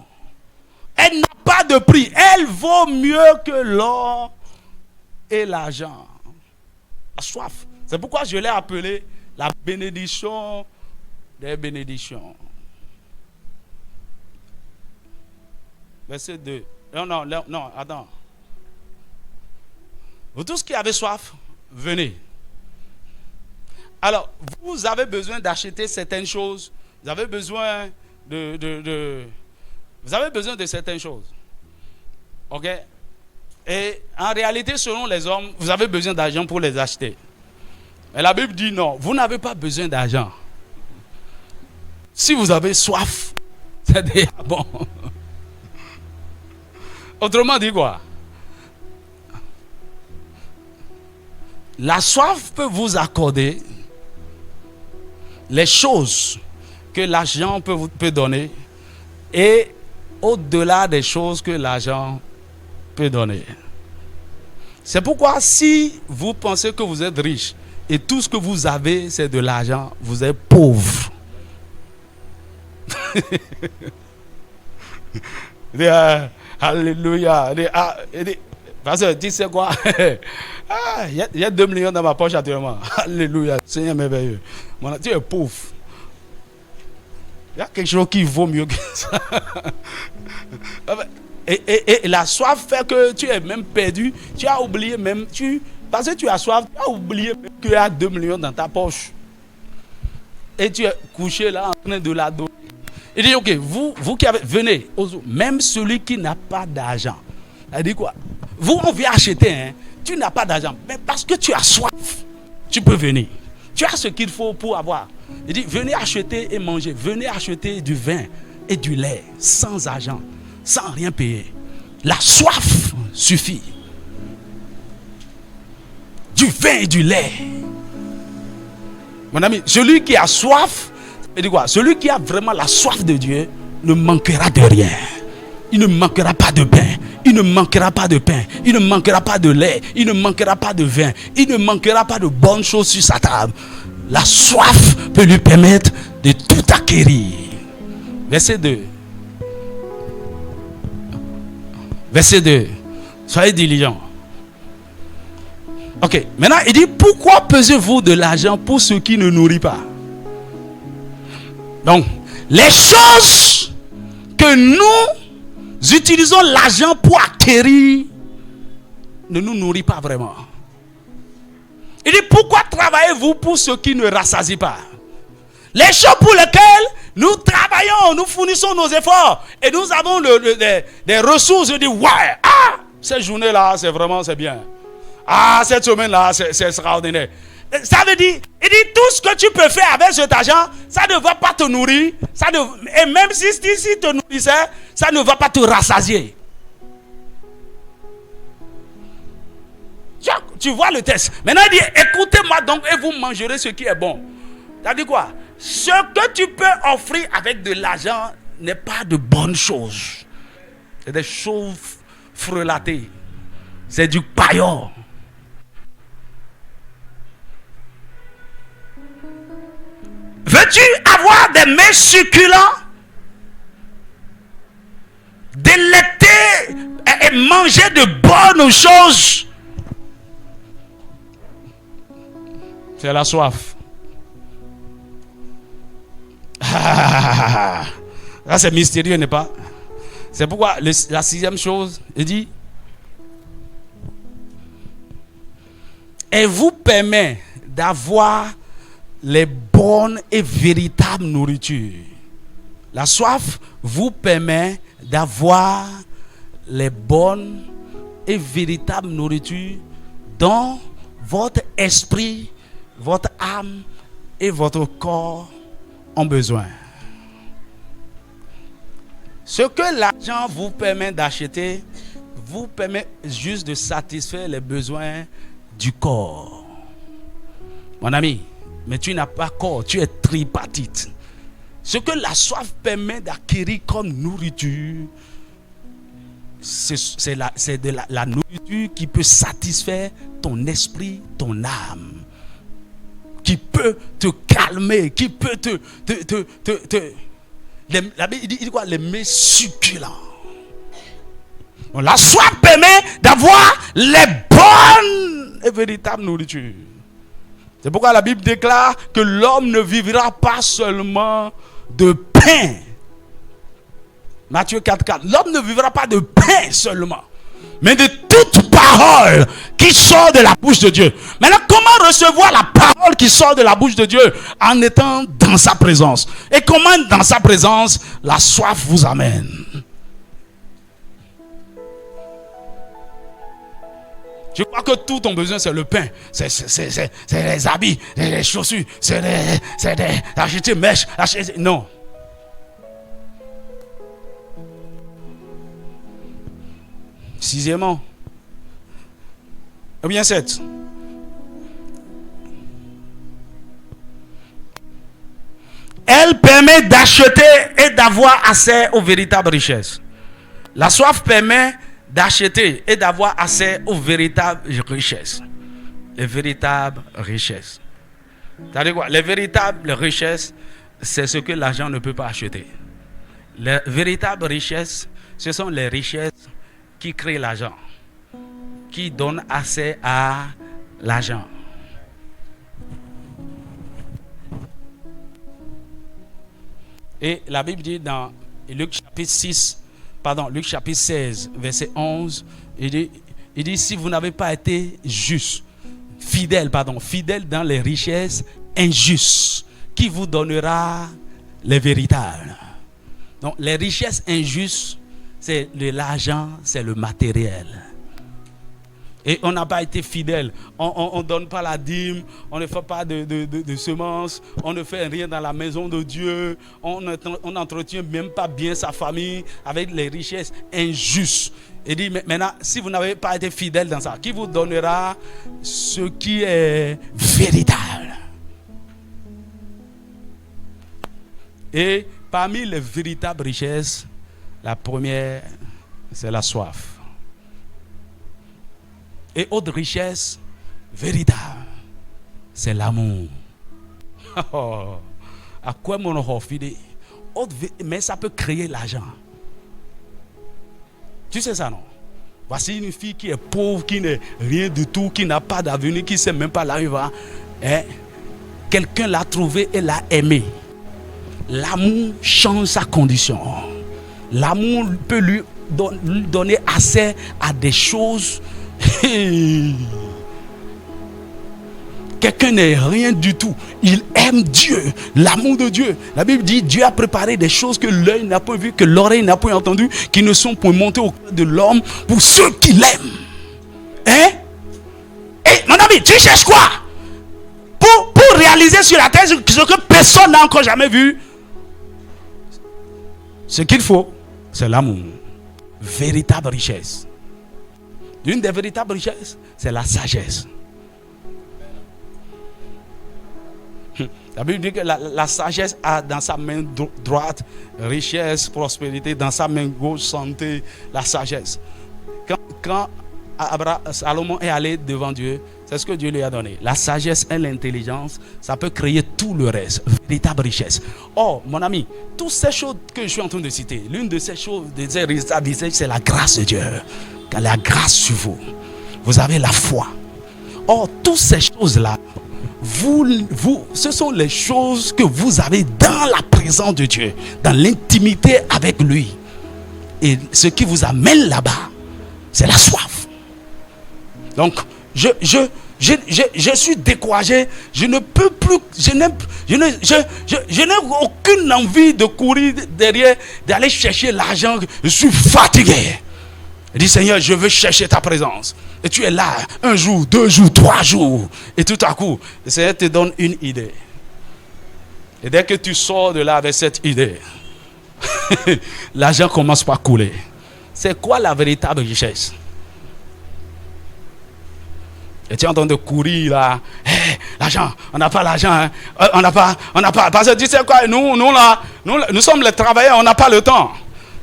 Elle n'a pas de prix. Elle vaut mieux que l'or et l'argent. La soif. C'est pourquoi je l'ai appelée la bénédiction des bénédictions. Verset 2. Non, attends. Vous tous qui avez soif, venez. Alors, vous avez besoin d'acheter certaines choses. Vous avez besoin vous avez besoin de certaines choses. Ok? Et en réalité, selon les hommes, vous avez besoin d'argent pour les acheter. Mais la Bible dit non, vous n'avez pas besoin d'argent. Si vous avez soif, c'est déjà bon. Autrement dit quoi? La soif peut vous accorder les choses que l'argent peut donner et au-delà des choses que l'argent peut donner. C'est pourquoi si vous pensez que vous êtes riche et tout ce que vous avez c'est de l'argent, vous êtes pauvre. Alléluia. Parce que tu sais quoi? Il y a 2 millions dans ma poche actuellement. Alléluia. Seigneur merveilleux. Tu es pauvre. Il y a quelque chose qui vaut mieux que ça. Et la soif fait que tu es même perdu. Tu as oublié même. Parce que tu as soif, tu as oublié même qu'il y a 2 millions dans ta poche. Et tu es couché là en train de la donner. Il dit, ok, vous qui avez, venez, même celui qui n'a pas d'argent. Elle dit quoi? Vous, on vient acheter, hein, tu n'as pas d'argent, mais parce que tu as soif, tu peux venir. Tu as ce qu'il faut pour avoir. Il dit, venez acheter et manger, venez acheter du vin et du lait, sans argent, sans rien payer. La soif suffit. Du vin et du lait. Mon ami, celui qui a soif, il dit quoi? Celui qui a vraiment la soif de Dieu ne manquera de rien. Il ne manquera pas de pain. Il ne manquera pas de pain. Il ne manquera pas de lait. Il ne manquera pas de vin. Il ne manquera pas de bonnes choses sur sa table. La soif peut lui permettre de tout acquérir. Verset 2. Verset 2. Soyez diligents. Ok. Maintenant, il dit, pourquoi pesez-vous de l'argent pour ce qui ne nourrit pas? Donc, les choses que nous utilisons l'argent pour acquérir ne nous nourrit pas vraiment. Il dit, pourquoi travaillez-vous pour ce qui ne rassasie pas? Les choses pour lesquelles nous travaillons, nous fournissons nos efforts et nous avons des ressources. Je dis, ouais, cette journée-là, c'est bien. Cette semaine-là, c'est extraordinaire. Ça veut dire, il dit, tout ce que tu peux faire avec cet argent, ça ne va pas te nourrir. Et même si te nourrissait, ça ne va pas te rassasier. Tu vois le texte. Maintenant, il dit, écoutez-moi donc et vous mangerez ce qui est bon. Ça dit quoi? Ce que tu peux offrir avec de l'argent n'est pas de bonnes choses. C'est des choses frelatées. C'est du paillon. Veux-tu avoir des mets succulents, délecter et manger de bonnes choses? C'est la soif. Là, c'est mystérieux, n'est-ce pas? C'est pourquoi la 6e chose, il dit, et vous permet d'avoir les bonnes et véritables nourritures. La soif vous permet d'avoir les bonnes et véritables nourritures dont votre esprit, votre âme et votre corps ont besoin. Ce que l'argent vous permet d'acheter vous permet juste de satisfaire les besoins du corps. Mon ami, mais tu n'as pas corps, tu es tripartite. Ce que la soif permet d'acquérir comme nourriture, c'est de la nourriture qui peut satisfaire ton esprit, ton âme, qui peut te calmer, qui peut la Bible dit quoi? Les mets succulents. La soif permet d'avoir les bonnes et véritables nourritures. C'est pourquoi la Bible déclare que l'homme ne vivra pas seulement de pain. Matthieu 4,4. L'homme ne vivra pas de pain seulement, mais de toute parole qui sort de la bouche de Dieu. Maintenant, comment recevoir la parole qui sort de la bouche de Dieu? En étant dans sa présence. Et comment dans sa présence la soif vous amène? Je crois que tout ton besoin, c'est le pain, c'est les habits, c'est les chaussures, c'est acheter mèche, acheter... Non. Sixièmement, ou bien 7. Elle permet d'acheter et d'avoir accès aux véritables richesses. La soif permet d'acheter et d'avoir accès aux véritables richesses. Les véritables richesses. C'est-à-dire quoi? Les véritables richesses, c'est ce que l'argent ne peut pas acheter. Les véritables richesses, ce sont les richesses qui créent l'argent, qui donnent accès à l'argent. Et la Bible dit dans Luc chapitre 16, verset 11, il dit si vous n'avez pas été juste, fidèle dans les richesses injustes, qui vous donnera les véritables. Donc les richesses injustes, c'est de l'argent, c'est le matériel. Et on n'a pas été fidèle. On ne donne pas la dîme, on ne fait pas de semences, on ne fait rien dans la maison de Dieu, on n'entretient même pas bien sa famille avec les richesses injustes. Il dit maintenant, si vous n'avez pas été fidèle dans ça, qui vous donnera ce qui est véritable? Et parmi les véritables richesses, la première, c'est la soif. Et autre richesse véritable, c'est l'amour. À quoi mon offre? Mais ça peut créer l'argent. Tu sais ça, non? Voici une fille qui est pauvre, qui n'est rien du tout, qui n'a pas d'avenir, qui ne sait même pas là où il va. Quelqu'un l'a trouvé et l'a aimé. L'amour change sa condition. L'amour peut lui donner accès à des choses. Quelqu'un n'est rien du tout. Il aime Dieu, l'amour de Dieu. La Bible dit Dieu a préparé des choses que l'œil n'a pas vues, que l'oreille n'a pas entendues, qui ne sont point montées au cœur de l'homme pour ceux qui l'aiment. Et mon ami, tu cherches quoi? Pour réaliser sur la terre ce que personne n'a encore jamais vu. Ce qu'il faut, c'est l'amour. Véritable richesse. L'une des véritables richesses, c'est la sagesse. La Bible dit que la sagesse a dans sa main droite richesse, prospérité, dans sa main gauche santé, la sagesse. Quand Salomon est allé devant Dieu, c'est ce que Dieu lui a donné. La sagesse et l'intelligence, ça peut créer tout le reste, véritable richesse. Oh, mon ami, toutes ces choses que je suis en train de citer, l'une de ces choses, de ces véritables richesses, c'est la grâce de Dieu. Quand la grâce sur vous, vous avez la foi. Oh, toutes ces choses-là, ce sont les choses que vous avez dans la présence de Dieu, dans l'intimité avec lui. Et ce qui vous amène là-bas, c'est la soif. Donc, je suis découragé. Je ne peux plus. Je n'ai aucune envie de courir derrière, d'aller chercher l'argent. Je suis fatigué. Je dis Seigneur, je veux chercher ta présence. Et tu es là, 1 jour, 2 jours, 3 jours. Et tout à coup, le Seigneur te donne une idée. Et dès que tu sors de là avec cette idée, l'argent commence par couler. C'est quoi la véritable richesse? Et tu es en train de courir là. Hey, l'argent, on n'a pas l'argent. Hein. On n'a pas. Parce que tu sais quoi, nous sommes les travailleurs, on n'a pas le temps.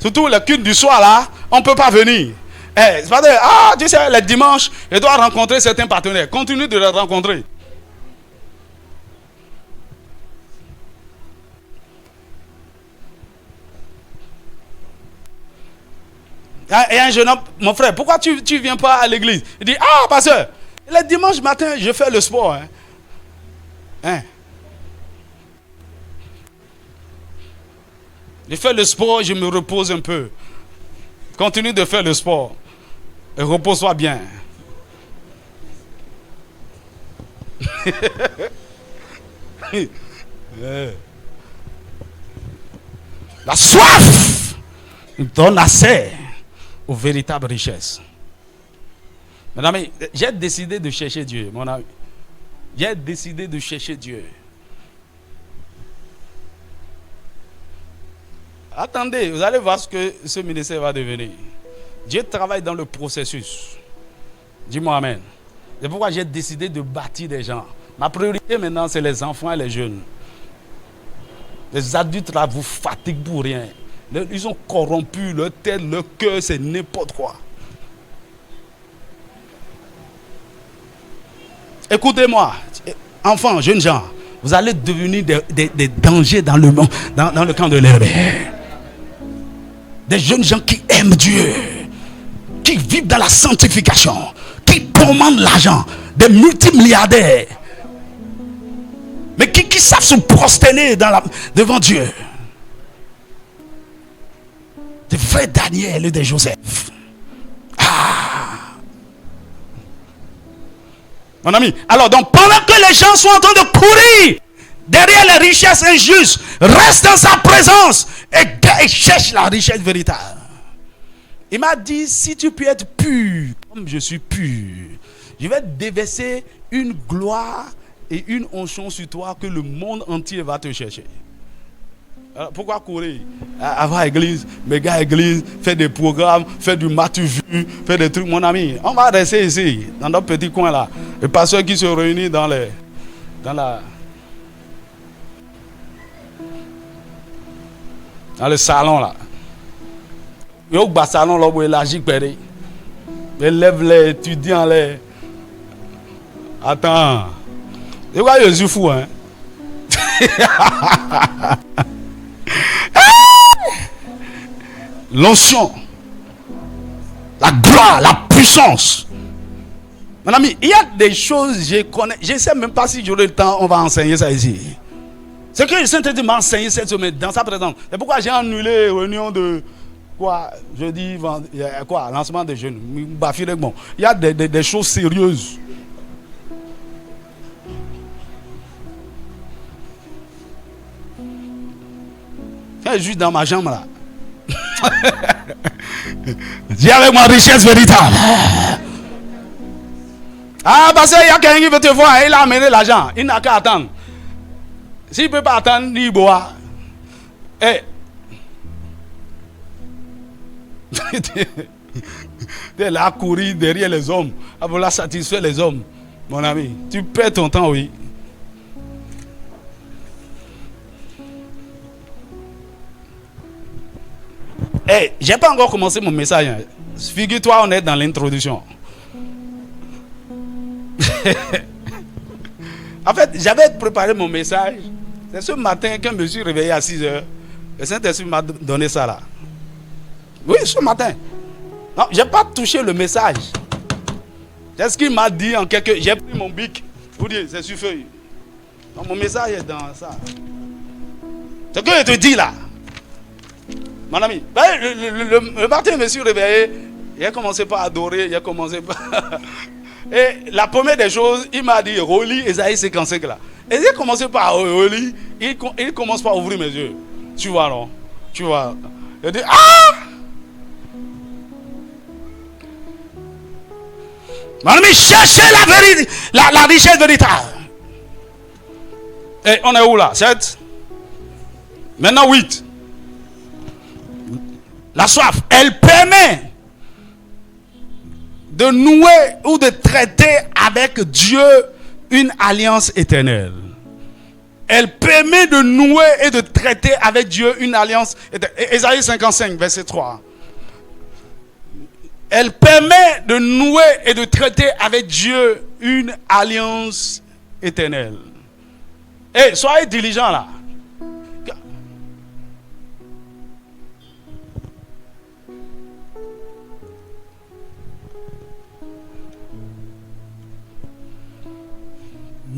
Surtout le culte du soir là, on ne peut pas venir. C'est pas de, tu sais, les dimanches, je dois rencontrer certains partenaires. Continue de les rencontrer. Et un jeune homme, mon frère, pourquoi tu ne viens pas à l'église? Il dit, pasteur, le dimanche matin, je fais le sport. Je fais le sport, je me repose un peu. Continue de faire le sport. Et repose-toi bien. La soif donne accès aux véritables richesses. Mesdames, j'ai décidé de chercher Dieu, mon ami. J'ai décidé de chercher Dieu. Attendez, vous allez voir ce que ce ministère va devenir. Dieu travaille dans le processus. Dis-moi amen. C'est pourquoi j'ai décidé de bâtir des gens. Ma priorité maintenant, c'est les enfants et les jeunes. Les adultes là vous fatiguent pour rien. Ils ont corrompu leur tête, leur cœur, c'est n'importe quoi. Écoutez-moi, enfants, jeunes gens, vous allez devenir des dangers dans le monde, dans le camp de l'herbe. Des jeunes gens qui aiment Dieu, qui vivent dans la sanctification, qui commandent l'argent, des multimilliardaires, mais qui savent se prosterner devant Dieu. Des vrais Daniel et des Joseph. Mon ami, alors donc pendant que les gens sont en train de courir derrière les richesses injustes, reste dans sa présence et cherche la richesse véritable. Il m'a dit, si tu peux être pur, comme je suis pur, je vais déverser une gloire et une onction sur toi que le monde entier va te chercher. Alors, pourquoi courir? Avoir église, méga église, faire des programmes, faire du matu vu, faire des trucs. Mon ami, on va rester ici, dans notre petit coin là. Les pasteurs qui se réunissent dans le salon là. Il y a un salon là où il agit pédé. Élève les étudiants les. Attends. C'est quoi je suis fou hein? L'onction, la gloire, la puissance. Mon ami, il y a des choses je connais. Je ne sais même pas si j'aurai le temps, on va enseigner ça ici. C'est que le Saint-Esprit m'a enseigné cette semaine dans sa présence. C'est pourquoi j'ai annulé les réunions de quoi, jeudi, vendredi, quoi, lancement des jeunes. Il y a des choses sérieuses. Je suis juste dans ma chambre là. Dis avec moi richesse véritable. Ah, parce qu'il y a quelqu'un qui veut te voir, il a amené l'argent. Il n'a qu'à attendre. S'il ne peut pas attendre, il boit. Eh. Tu es là à courir derrière les hommes, à vouloir satisfaire les hommes. Mon ami, tu perds ton temps, oui. Hey, j'ai pas encore commencé mon message. Hein. Figure-toi, on est dans l'introduction. En fait, j'avais préparé mon message. C'est ce matin quand je me suis réveillé à 6h. Le Saint-Esprit m'a donné ça là. Oui, ce matin. Non, j'ai pas touché le message. C'est ce qu'il m'a dit en quelques. J'ai pris mon bic. Vous dites, c'est sur feuille. Donc, mon message est dans ça. C'est ce que je te dis là. Mon ami, le matin, je me suis réveillé, j'ai commencé par adorer, j'ai commencé par... Et la première des choses, il m'a dit, relis Ésaïe 55 là. Et j'ai commencé par relire, il commence par ouvrir mes yeux. Tu vois, non? Tu vois. Je dis, ah! Mon ami, cherchez la vérité, la richesse véritable. Et on est où là? 7? Maintenant 8. La soif, elle permet de nouer ou de traiter avec Dieu une alliance éternelle. Elle permet de nouer et de traiter avec Dieu une alliance éternelle. Ésaïe 55, verset 3. Elle permet de nouer et de traiter avec Dieu une alliance éternelle. Et soyez diligents là.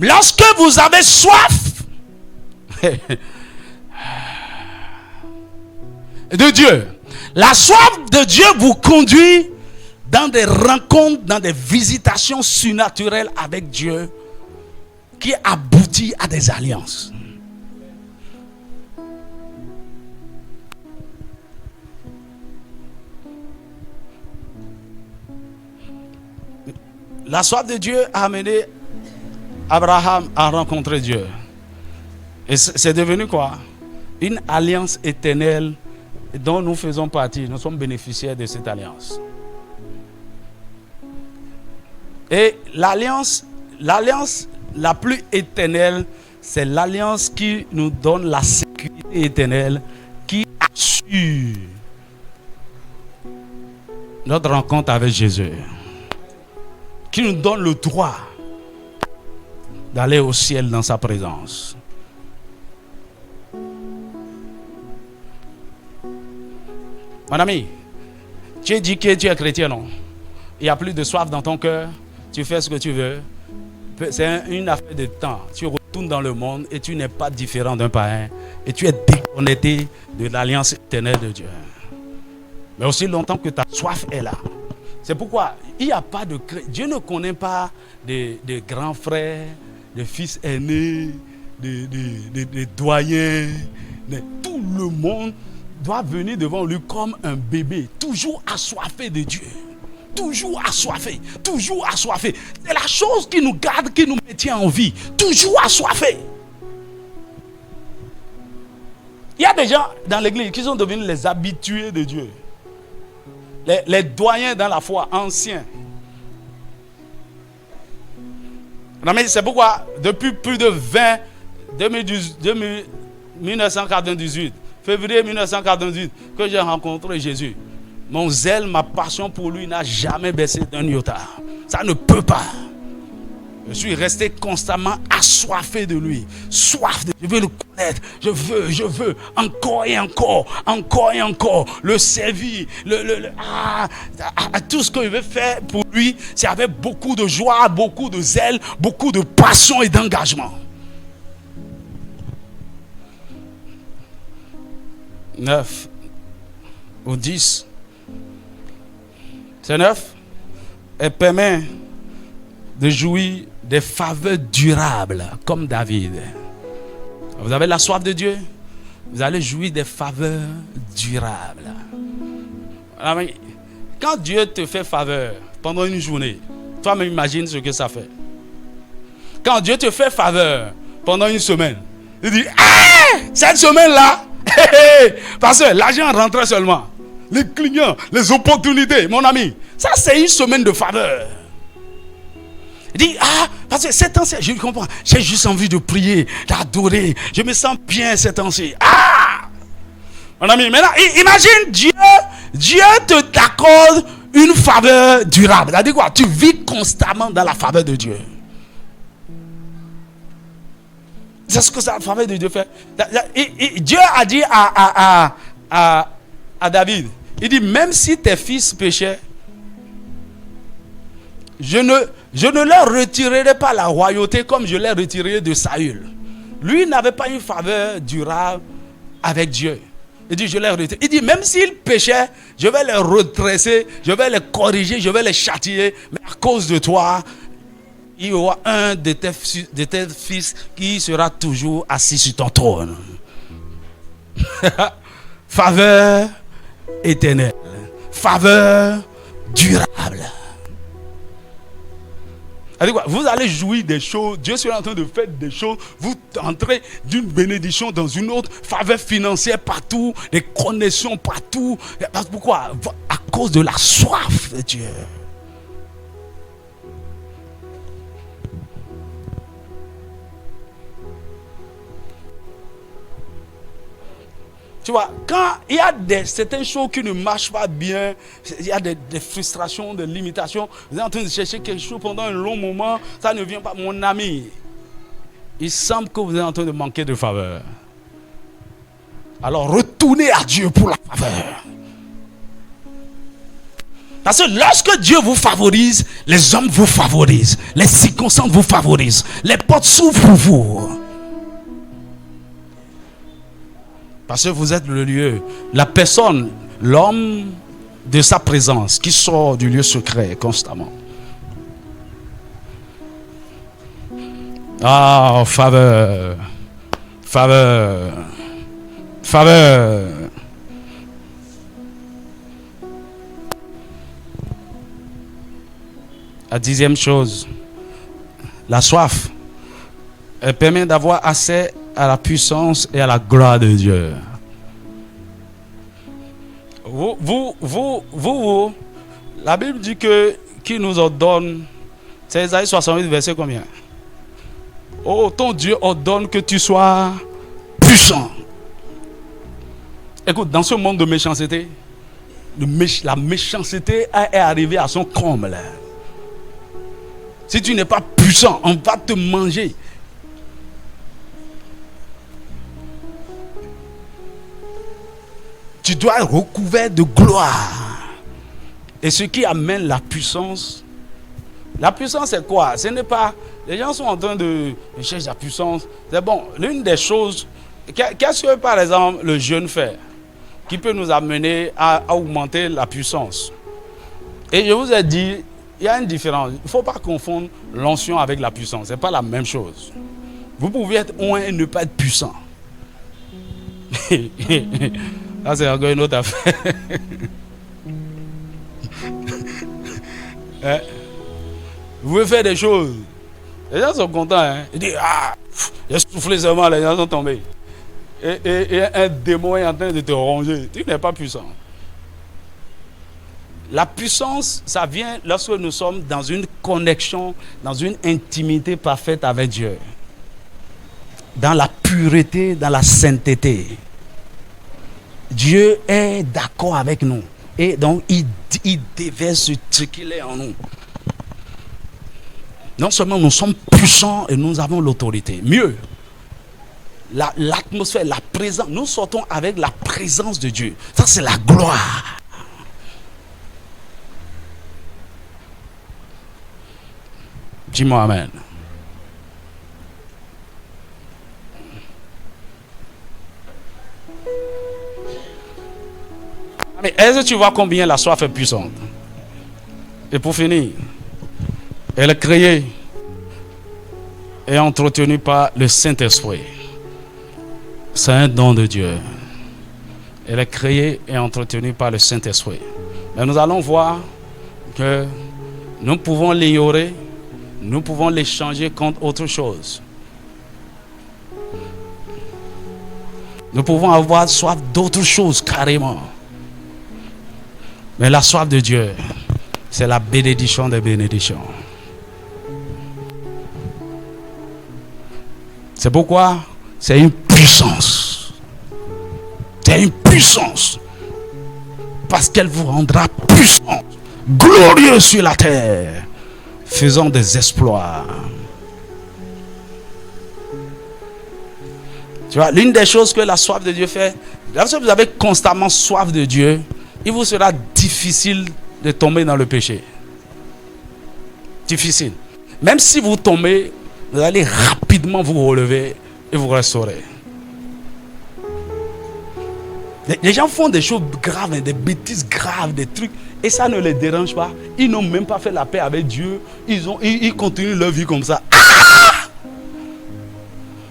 Lorsque vous avez soif de Dieu, la soif de Dieu vous conduit dans des rencontres, dans des visitations surnaturelles avec Dieu qui aboutit à des alliances. La soif de Dieu a amené Abraham a rencontré Dieu. Et c'est devenu quoi? Une alliance éternelle dont nous faisons partie. Nous sommes bénéficiaires de cette alliance. Et l'alliance la plus éternelle, c'est l'alliance qui nous donne la sécurité éternelle qui assure notre rencontre avec Jésus, qui nous donne le droit d'aller au ciel dans sa présence. Mon ami, tu es dit que tu es chrétien, non? Il n'y a plus de soif dans ton cœur, tu fais ce que tu veux. C'est une affaire de temps. Tu retournes dans le monde et tu n'es pas différent d'un païen. Et tu es déconnecté de l'alliance éternelle de Dieu. Mais aussi longtemps que ta soif est là. C'est pourquoi il n'y a pas de... Dieu ne connaît pas de grands frères, de fils aînés, de doyens. Tout le monde doit venir devant lui comme un bébé, toujours assoiffé de Dieu. Toujours assoiffé, toujours assoiffé. C'est la chose qui nous garde, qui nous maintient en vie. Toujours assoiffé. Il y a des gens dans l'église qui sont devenus les habitués de Dieu. Les doyens dans la foi, anciens. C'est pourquoi, depuis plus de 1998, février 1998, que j'ai rencontré Jésus. Mon zèle, ma passion pour lui n'a jamais baissé d'un iota. Ça ne peut pas. Je suis resté constamment assoiffé de lui. Soif de... Je veux le connaître. Je veux. Encore et encore. Encore et encore. Le servir. Tout ce que je veux faire pour lui, c'est avec beaucoup de joie, beaucoup de zèle, beaucoup de passion et d'engagement. 9 ou 10. C'est 9. Elle permet de jouir des faveurs durables comme David. Vous avez la soif de Dieu, vous allez jouir des faveurs durables. Quand Dieu te fait faveur pendant une journée, toi-même imagine ce que ça fait. Quand Dieu te fait faveur pendant une semaine, il dit, cette semaine-là, parce que l'argent rentrait seulement. Les clients, les opportunités, mon ami, ça c'est une semaine de faveur. Il dit, parce que ces temps-ci, je comprends, j'ai juste envie de prier, d'adorer, je me sens bien ces temps-ci. Mon ami, maintenant, imagine Dieu te t'accorde une faveur durable. C'est-à-dire quoi? Tu vis constamment dans la faveur de Dieu. C'est ce que la faveur de Dieu fait. Dieu a dit à David, il dit, même si tes fils péchaient, je ne leur retirerai pas la royauté comme je l'ai retiré de Saül. Lui n'avait pas une faveur durable avec Dieu. Il dit, je l'ai retiré. Il dit, même s'ils péchaient, je vais les redresser, je vais les corriger, je vais les châtier. Mais à cause de toi, il y aura un de tes fils qui sera toujours assis sur ton trône. Faveur éternelle. Faveur durable. Vous allez jouir des choses. Dieu sera en train de faire des choses. Vous entrez d'une bénédiction dans une autre. Faveur financière partout. Des connexions partout. Pourquoi? À cause de la soif de Dieu. Tu vois, quand il y a certaines choses qui ne marchent pas bien, il y a des frustrations, des limitations, vous êtes en train de chercher quelque chose pendant un long moment, ça ne vient pas. Mon ami, il semble que vous êtes en train de manquer de faveur. Alors retournez à Dieu pour la faveur. Parce que lorsque Dieu vous favorise, les hommes vous favorisent, les circonstances vous favorisent, les portes s'ouvrent pour vous. Parce que vous êtes le lieu, la personne, l'homme de sa présence qui sort du lieu secret constamment. Faveur, faveur, faveur. La 10e chose, la soif, elle permet d'avoir accès à la puissance et à la gloire de Dieu. Vous, la Bible dit que qui nous ordonne, c'est Isaïe 68, verset combien? Oh, ton Dieu ordonne que tu sois puissant. Écoute, dans ce monde de méchanceté, la méchanceté est arrivée à son comble. Si tu n'es pas puissant, on va te manger. Tu dois être recouvert de gloire. Et ce qui amène la puissance, c'est quoi? Ce n'est pas... Les gens sont en train de chercher la puissance. C'est bon, l'une des choses... Qu'est-ce que, par exemple, le jeûne fait qui peut nous amener à augmenter la puissance? Et je vous ai dit, il y a une différence. Il ne faut pas confondre l'onction avec la puissance. Ce n'est pas la même chose. Vous pouvez être oint et ne pas être puissant. Ça, c'est encore une autre affaire. Vous pouvez faire des choses. Les gens sont contents. Hein? Ils disent, ah, j'ai soufflé seulement, les gens sont tombés. Et un démon est en train de te ronger. Tu n'es pas puissant. La puissance, ça vient lorsque nous sommes dans une connexion, dans une intimité parfaite avec Dieu. Dans la pureté, dans la sainteté. Dieu est d'accord avec nous. Et donc, il déverse ce qu'il est en nous. Non seulement nous sommes puissants et nous avons l'autorité. Mieux, l'atmosphère, la présence. Nous sortons avec la présence de Dieu. Ça, c'est la gloire. Dis-moi amen. Mais est-ce que tu vois combien la soif est puissante? Et pour finir, elle est créée et entretenue par le Saint-Esprit. C'est un don de Dieu. Elle est créée et entretenue par le Saint-Esprit. Mais nous allons voir que nous pouvons l'ignorer, nous pouvons l'échanger contre autre chose. Nous pouvons avoir soif d'autre chose carrément. Mais la soif de Dieu, c'est la bénédiction des bénédictions. C'est pourquoi c'est une puissance. C'est une puissance. Parce qu'elle vous rendra puissant, glorieux sur la terre, faisant des exploits. Tu vois, l'une des choses que la soif de Dieu fait, lorsque vous avez constamment soif de Dieu, il vous sera difficile de tomber dans le péché. Difficile. Même si vous tombez, vous allez rapidement vous relever et vous restaurer. Les gens font des choses graves, des bêtises graves, des trucs, et ça ne les dérange pas. Ils n'ont même pas fait la paix avec Dieu. Ils continuent leur vie comme ça. Ah!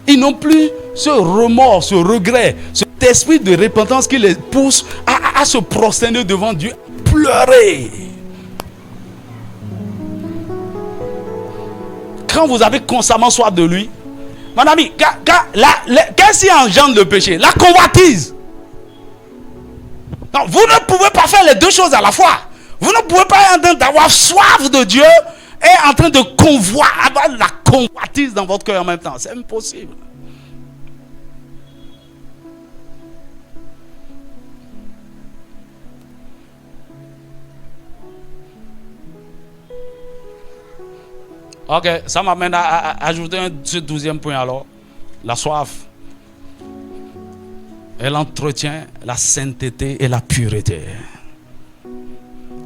Ils n'ont plus ce remords, ce regret, cet esprit de repentance qui les pousse à se prosterner devant Dieu, pleurer. Quand vous avez constamment soif de lui, mon ami, qu'est-ce qui engendre le péché? La convoitise. Non, vous ne pouvez pas faire les deux choses à la fois. Vous ne pouvez pas être en train d'avoir soif de Dieu et en train de avoir la convoitise dans votre cœur en même temps. C'est impossible. Ok, ça m'amène à ajouter ce 12e point alors. La soif. Elle entretient la sainteté et la pureté.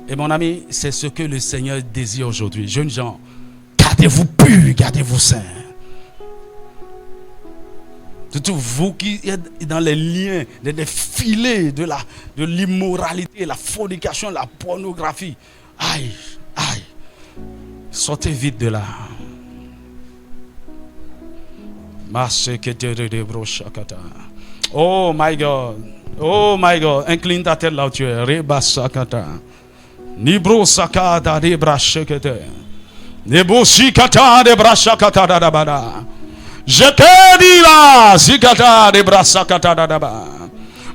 Et mon ami, c'est ce que le Seigneur désire aujourd'hui. Jeunes gens, gardez-vous purs, gardez-vous saints. Surtout vous qui êtes dans les liens, les filets de l'immoralité, la fornication, la pornographie. Aïe, aïe. Sortez vite de là. Oh my God. Oh my God. Incline ta tête là où tu es. Reba sakata. Nibro sakata de brachekete. Nebo sikata de brachakata da bada. Je te dis là, sikata de brachakata da bada.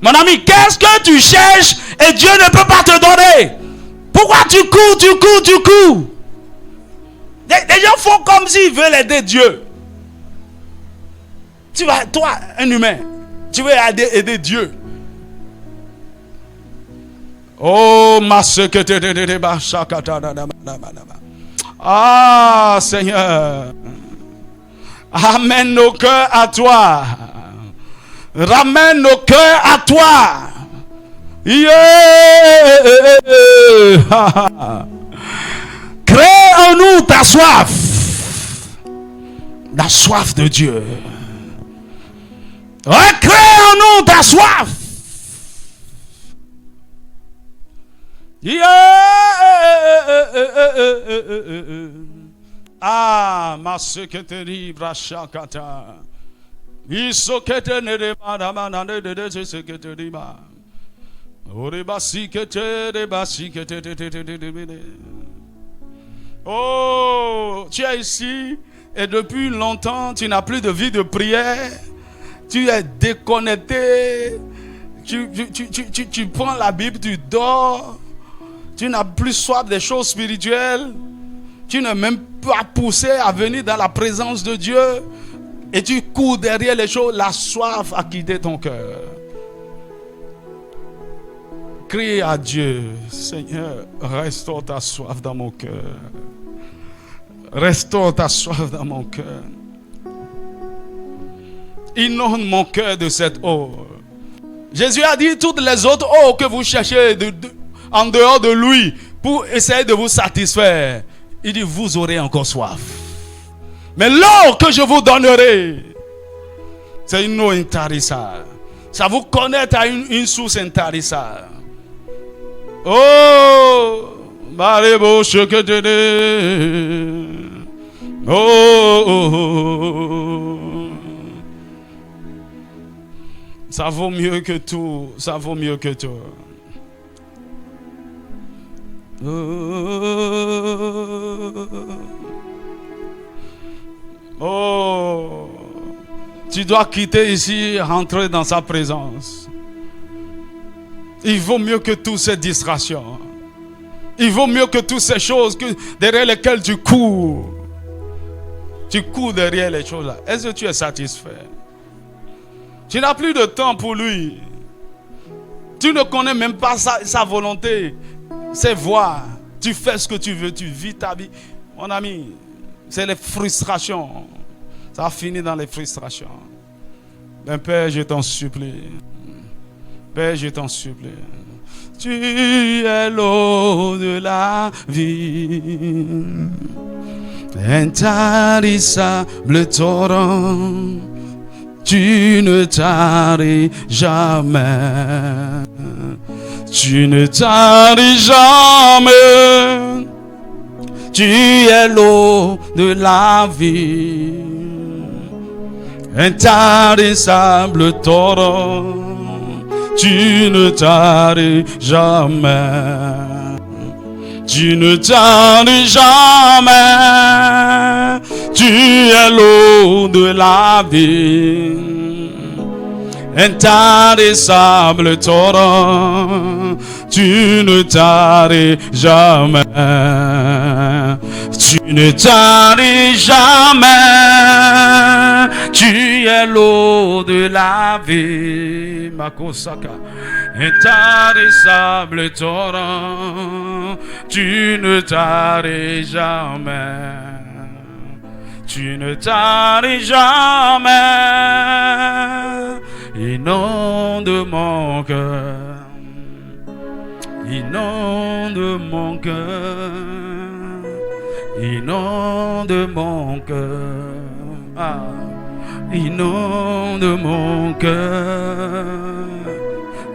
Mon ami, qu'est-ce que tu cherches et Dieu ne peut pas te donner? Pourquoi tu cours? Les gens font comme s'ils veulent aider Dieu. Tu vas, toi, un humain, tu veux aider Dieu. Oh, ma ah, Seigneur. Amène nos cœurs à toi. Ramène nos cœurs à toi. Yeah. Crée en nous ta soif. La soif de Dieu. Recrée en nous ta soif. Yeah. Ah, ma secrétaire brachakata. Isokete ne de madama de secrétaire ba. Oh, tu es ici et depuis longtemps tu n'as plus de vie de prière. Tu es déconnecté. Tu prends la Bible, tu dors. Tu n'as plus soif des choses spirituelles. Tu n'es même pas poussé à venir dans la présence de Dieu. Et tu cours derrière les choses. La soif a quitté ton cœur. Crie à Dieu, Seigneur, restaure ta soif dans mon cœur. Restaure ta soif dans mon cœur. Inonde mon cœur de cette eau. Jésus a dit toutes les autres eaux que vous cherchez en dehors de lui pour essayer de vous satisfaire. Il dit, vous aurez encore soif. Mais l'eau que je vous donnerai, c'est une eau intarissable. Ça vous connecte à une source intarissable. Oh, Marebo Shekete. Oh, ça vaut mieux que tout. Ça vaut mieux que tout. Oh, tu dois quitter ici, rentrer dans sa présence. Il vaut mieux que toutes ces distractions. Il vaut mieux que toutes ces choses derrière lesquelles tu cours. Tu cours derrière les choses là. Est-ce que tu es satisfait? Tu n'as plus de temps pour lui. Tu ne connais même pas sa volonté, ses voies. Tu fais ce que tu veux, tu vis ta vie. Mon ami, c'est les frustrations. Ça a fini dans les frustrations. Mais Père, je t'en supplie. Père, je t'en supplie. Tu es l'eau de la vie, intarissable torrent. Tu ne taris jamais. Tu ne taris jamais. Tu es l'eau de la vie, intarissable torrent. Tu ne taris jamais. Tu ne taris jamais. Tu es l'eau de la vie, intarissable torrent. Tu ne taris jamais. Tu ne taris jamais. Tu es l'eau de la vie, Makosaka, intarissable torrent. Tu ne taris jamais. Tu ne taris jamais. Inonde mon cœur. Inonde mon cœur. Inonde mon cœur. Ah. Inonde mon cœur.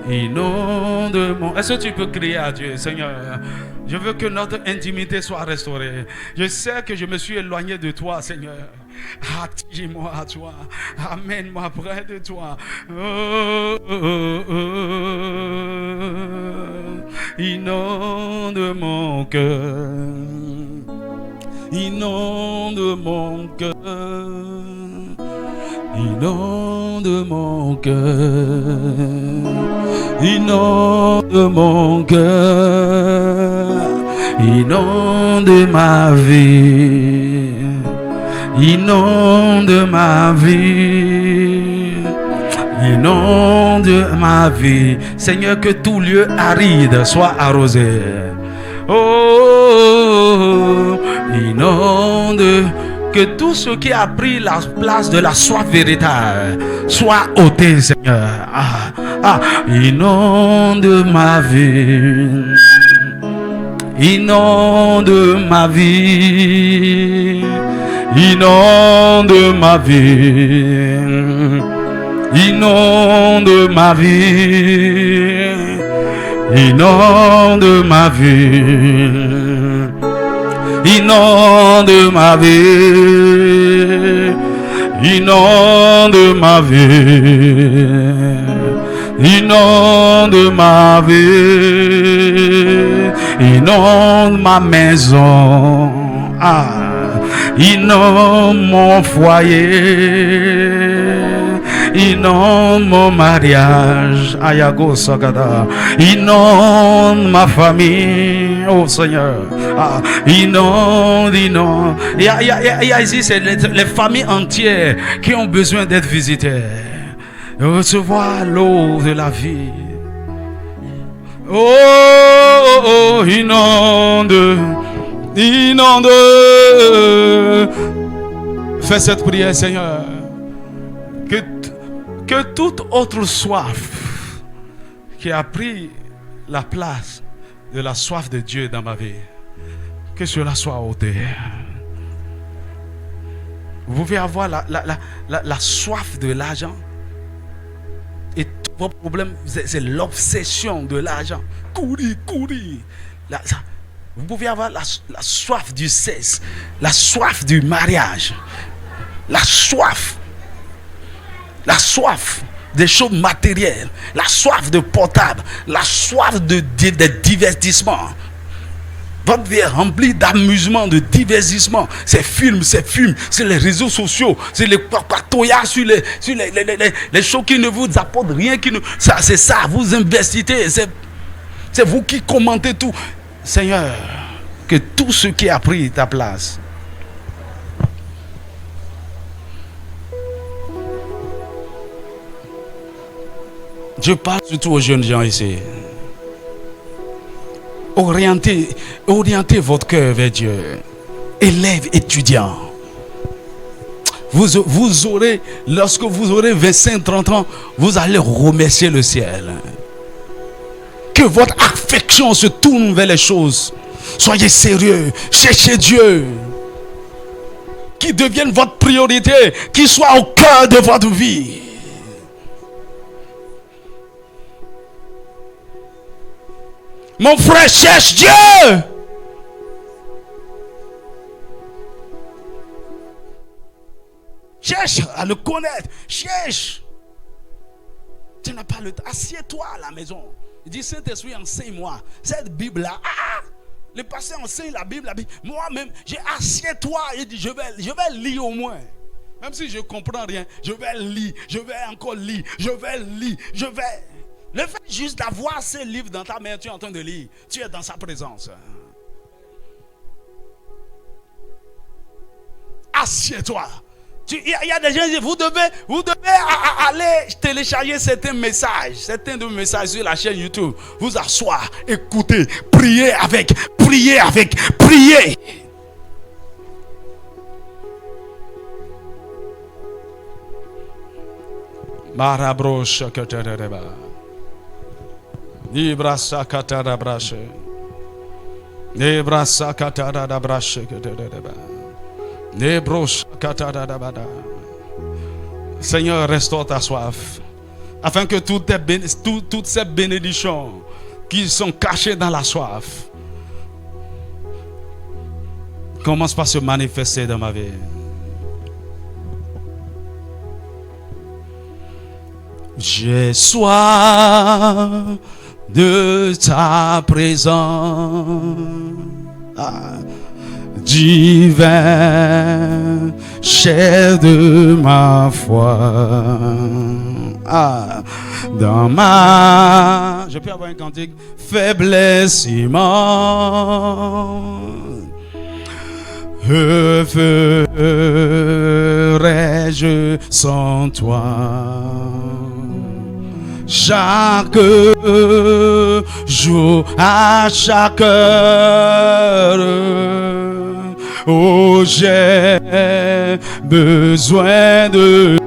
Inonde mon... Est-ce que tu peux crier à Dieu, Seigneur? Je veux que notre intimité soit restaurée. Je sais que je me suis éloigné de toi, Seigneur. Attire-moi à toi. Amène-moi près de toi. Oh, oh, oh, oh. Inonde mon cœur. Inonde mon cœur. Inonde mon cœur. Inonde mon cœur. Inonde ma vie. Inonde ma vie. inonde ma vie. Seigneur, que tout lieu aride soit arrosé. Oh, inonde, que tout ce qui a pris la place de la soif véritable soit ôté, Seigneur. Inonde ma vie. Inonde ma vie. Inonde ma vie. Inonde ma vie. Inonde ma vie. Inonde ma vie. Inonde ma vie. Inonde ma vie. Inonde ma maison. Inonde mon foyer. Inonde mon mariage. Ayago Sagada. Inonde ma famille. Oh Seigneur. Inonde. Il y a ici c'est les familles entières qui ont besoin d'être visitées. Recevoir l'eau de la vie. Oh, inonde. Inonde. Fais cette prière, Seigneur. Que toute autre soif qui a pris la place de la soif de Dieu dans ma vie, que cela soit ôté. Vous pouvez avoir la soif de l'argent. Et tout vos problèmes, c'est l'obsession de l'argent. Courir. Vous pouvez avoir la soif du sexe, la soif du mariage, la soif des choses matérielles, la soif de portable, la soif de divertissement. Votre vie est remplie d'amusement, de divertissement. C'est films, c'est les réseaux sociaux, c'est les patouillards sur les choses qui ne vous apportent rien. C'est ça, vous investissez. C'est vous qui commentez tout. Seigneur, que tout ce qui a pris ta place, je parle surtout aux jeunes gens ici. Orientez votre cœur vers Dieu. Élèves, étudiants. Vous aurez, lorsque vous aurez 25-30 ans, vous allez remercier le ciel. Que votre affection se tourne vers les choses. Soyez sérieux. Cherchez Dieu. Qu'il devienne votre priorité. Qu'il soit au cœur de votre vie. Mon frère, cherche Dieu. Cherche à le connaître. Cherche. Tu n'as pas le temps. Assieds-toi à la maison. Il dit, Saint-Esprit, enseigne-moi. Cette Bible-là. Le pasteur enseigne la Bible. Moi-même, j'ai assieds-toi. Il dit, je vais lire au moins. Même si je ne comprends rien, je vais lire. Je vais encore lire. Je vais lire. Le fait juste d'avoir ces livres dans ta main, tu es en train de lire. Tu es dans sa présence. Assieds-toi. Il y a des gens qui disent, vous devez aller télécharger certains de messages sur la chaîne YouTube. Vous asseoir, écouter, prier avec. Marabroche katareba. Ibrasa katarabrache. Ibrasa katarabrache katareba. Seigneur, restaure ta soif, afin que toutes ces bénédictions qui sont cachées dans la soif commencent par se manifester dans ma vie. J'ai soif de ta présence. Divin, chef de ma foi, dans ma, je peux avoir un cantique, faiblesse immense, que ferais-je sans toi? chaque jour, à chaque heure. Oh, j'ai besoin de...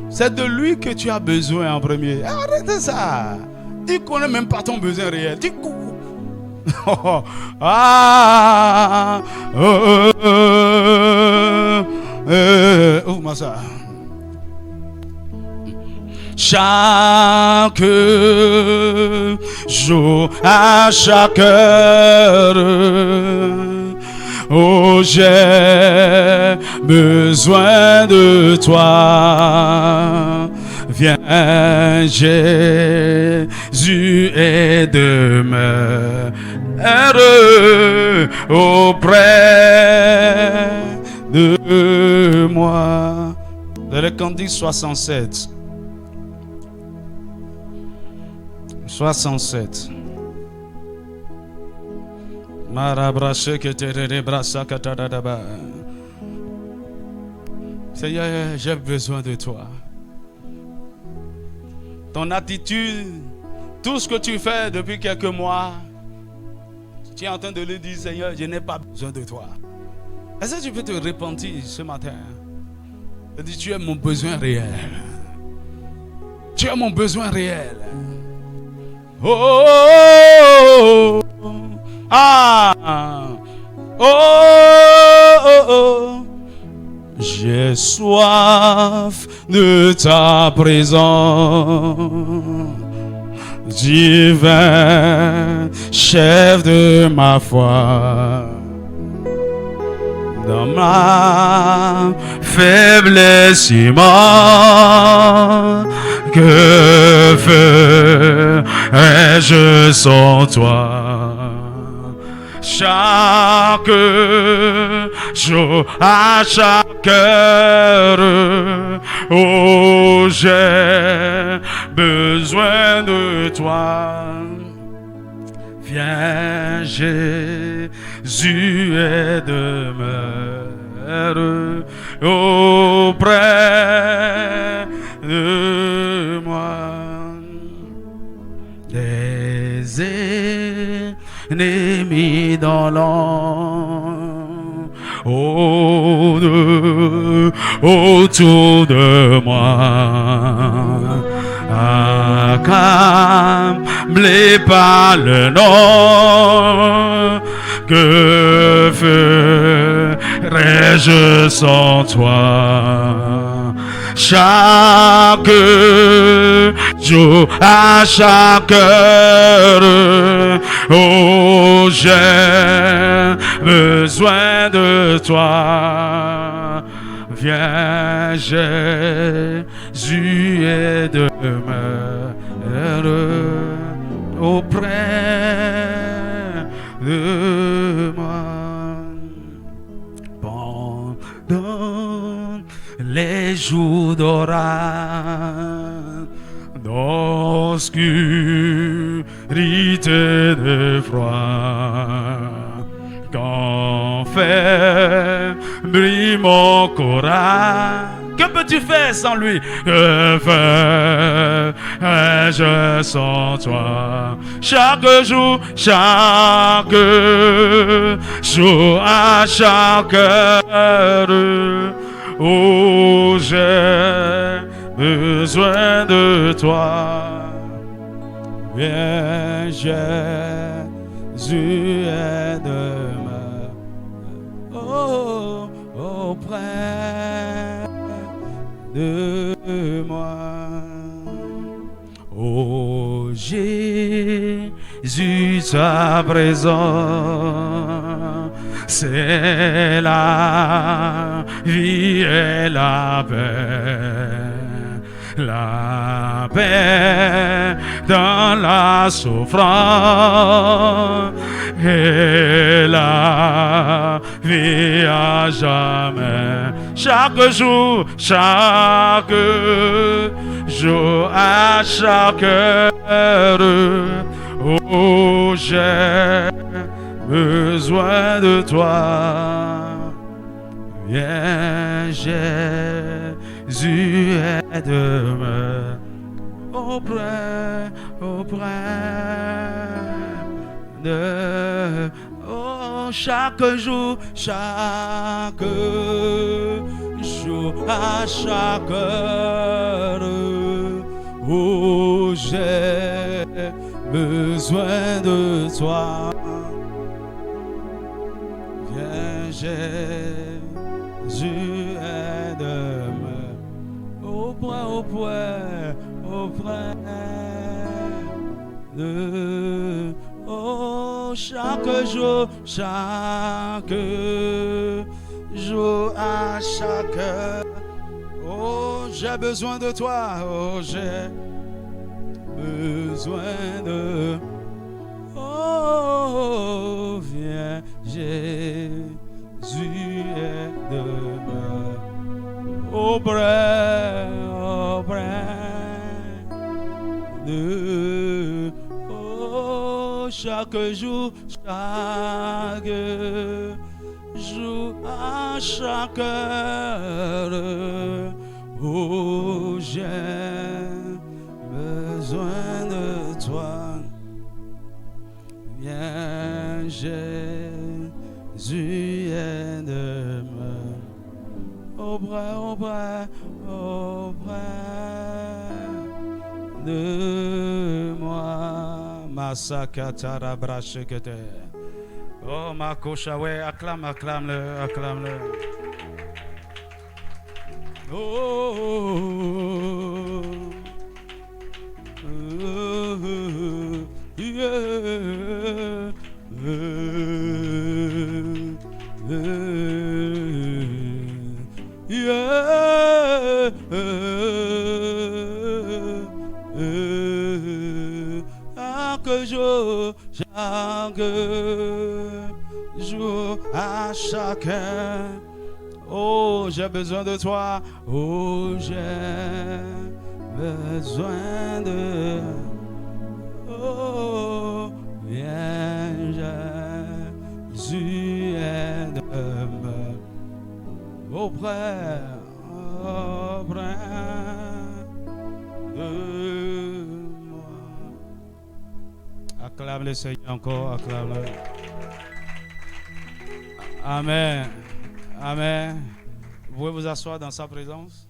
C'est de lui que tu as besoin en premier. Arrête ça. Tu ne connais même pas ton besoin réel. Tu cours. Ouvre-moi ça. Chaque jour, à chaque heure, oh, j'ai besoin de toi. Viens, Jésus, et demeure auprès de moi. Dans le cantique 67. 67. Seigneur, j'ai besoin de toi. Ton attitude, tout ce que tu fais depuis quelques mois, tu es en train de lui dire, Seigneur, je n'ai pas besoin de toi. Est-ce que tu peux te repentir ce matin? Tu dis, tu es mon besoin réel. Tu es mon besoin réel. Oh, oh, oh, ah, oh, oh, oh. J'ai soif de ta présence, divin chef de ma foi. Dans ma faiblesse immense, que ferais-je sans toi? Chaque jour, à chaque heure, oh, j'ai besoin de toi. Viens, Jésus, et demeure auprès de moi. Des ennemis dans l'ombre autour de moi, accablé par le nom, que ferais-je sans toi? Chaque jour, à chaque heure, oh, j'ai besoin de toi. Viens, Jésus, et demeure auprès de moi. Pendant les jours d'orage, d'obscurité, de froid, quand fait brille mon courage, que peux-tu faire sans lui? Que fais-je sans toi? Chaque jour, à chaque heure, oh, j'ai besoin de toi. Viens, Jésus, et demeure auprès de moi. Oh, Jésus, ta présence, c'est la vie et la paix. La paix dans la souffrance et la vie à jamais. Chaque jour, à chaque heure, oh, j'ai besoin de toi. Viens, Jésus, et demeure auprès de chaque jour, à chaque heure. Oh, j'ai besoin de toi. Viens, Jésus, aide-moi auprès de chaque jour, à chaque heure. Oh, j'ai besoin de toi. Oh, j'ai besoin de. Oh, viens, Jésus, aide-moi auprès de chaque jour, à chaque heure. Oh, j'ai besoin de toi. Viens, Jésus, aide-moi auprès de moi. Masakatara brachekete. Oh, ma cocha, ouais, acclame-le. Oh, yeah. Chaque jour, à chacun. Oh, j'ai besoin de toi. Oh, j'ai besoin de. Oh, viens, Jésus, aide-moi auprès de moi. Acclame le Seigneur encore, acclame-le. Amen. Amen. Vous pouvez vous asseoir dans sa présence.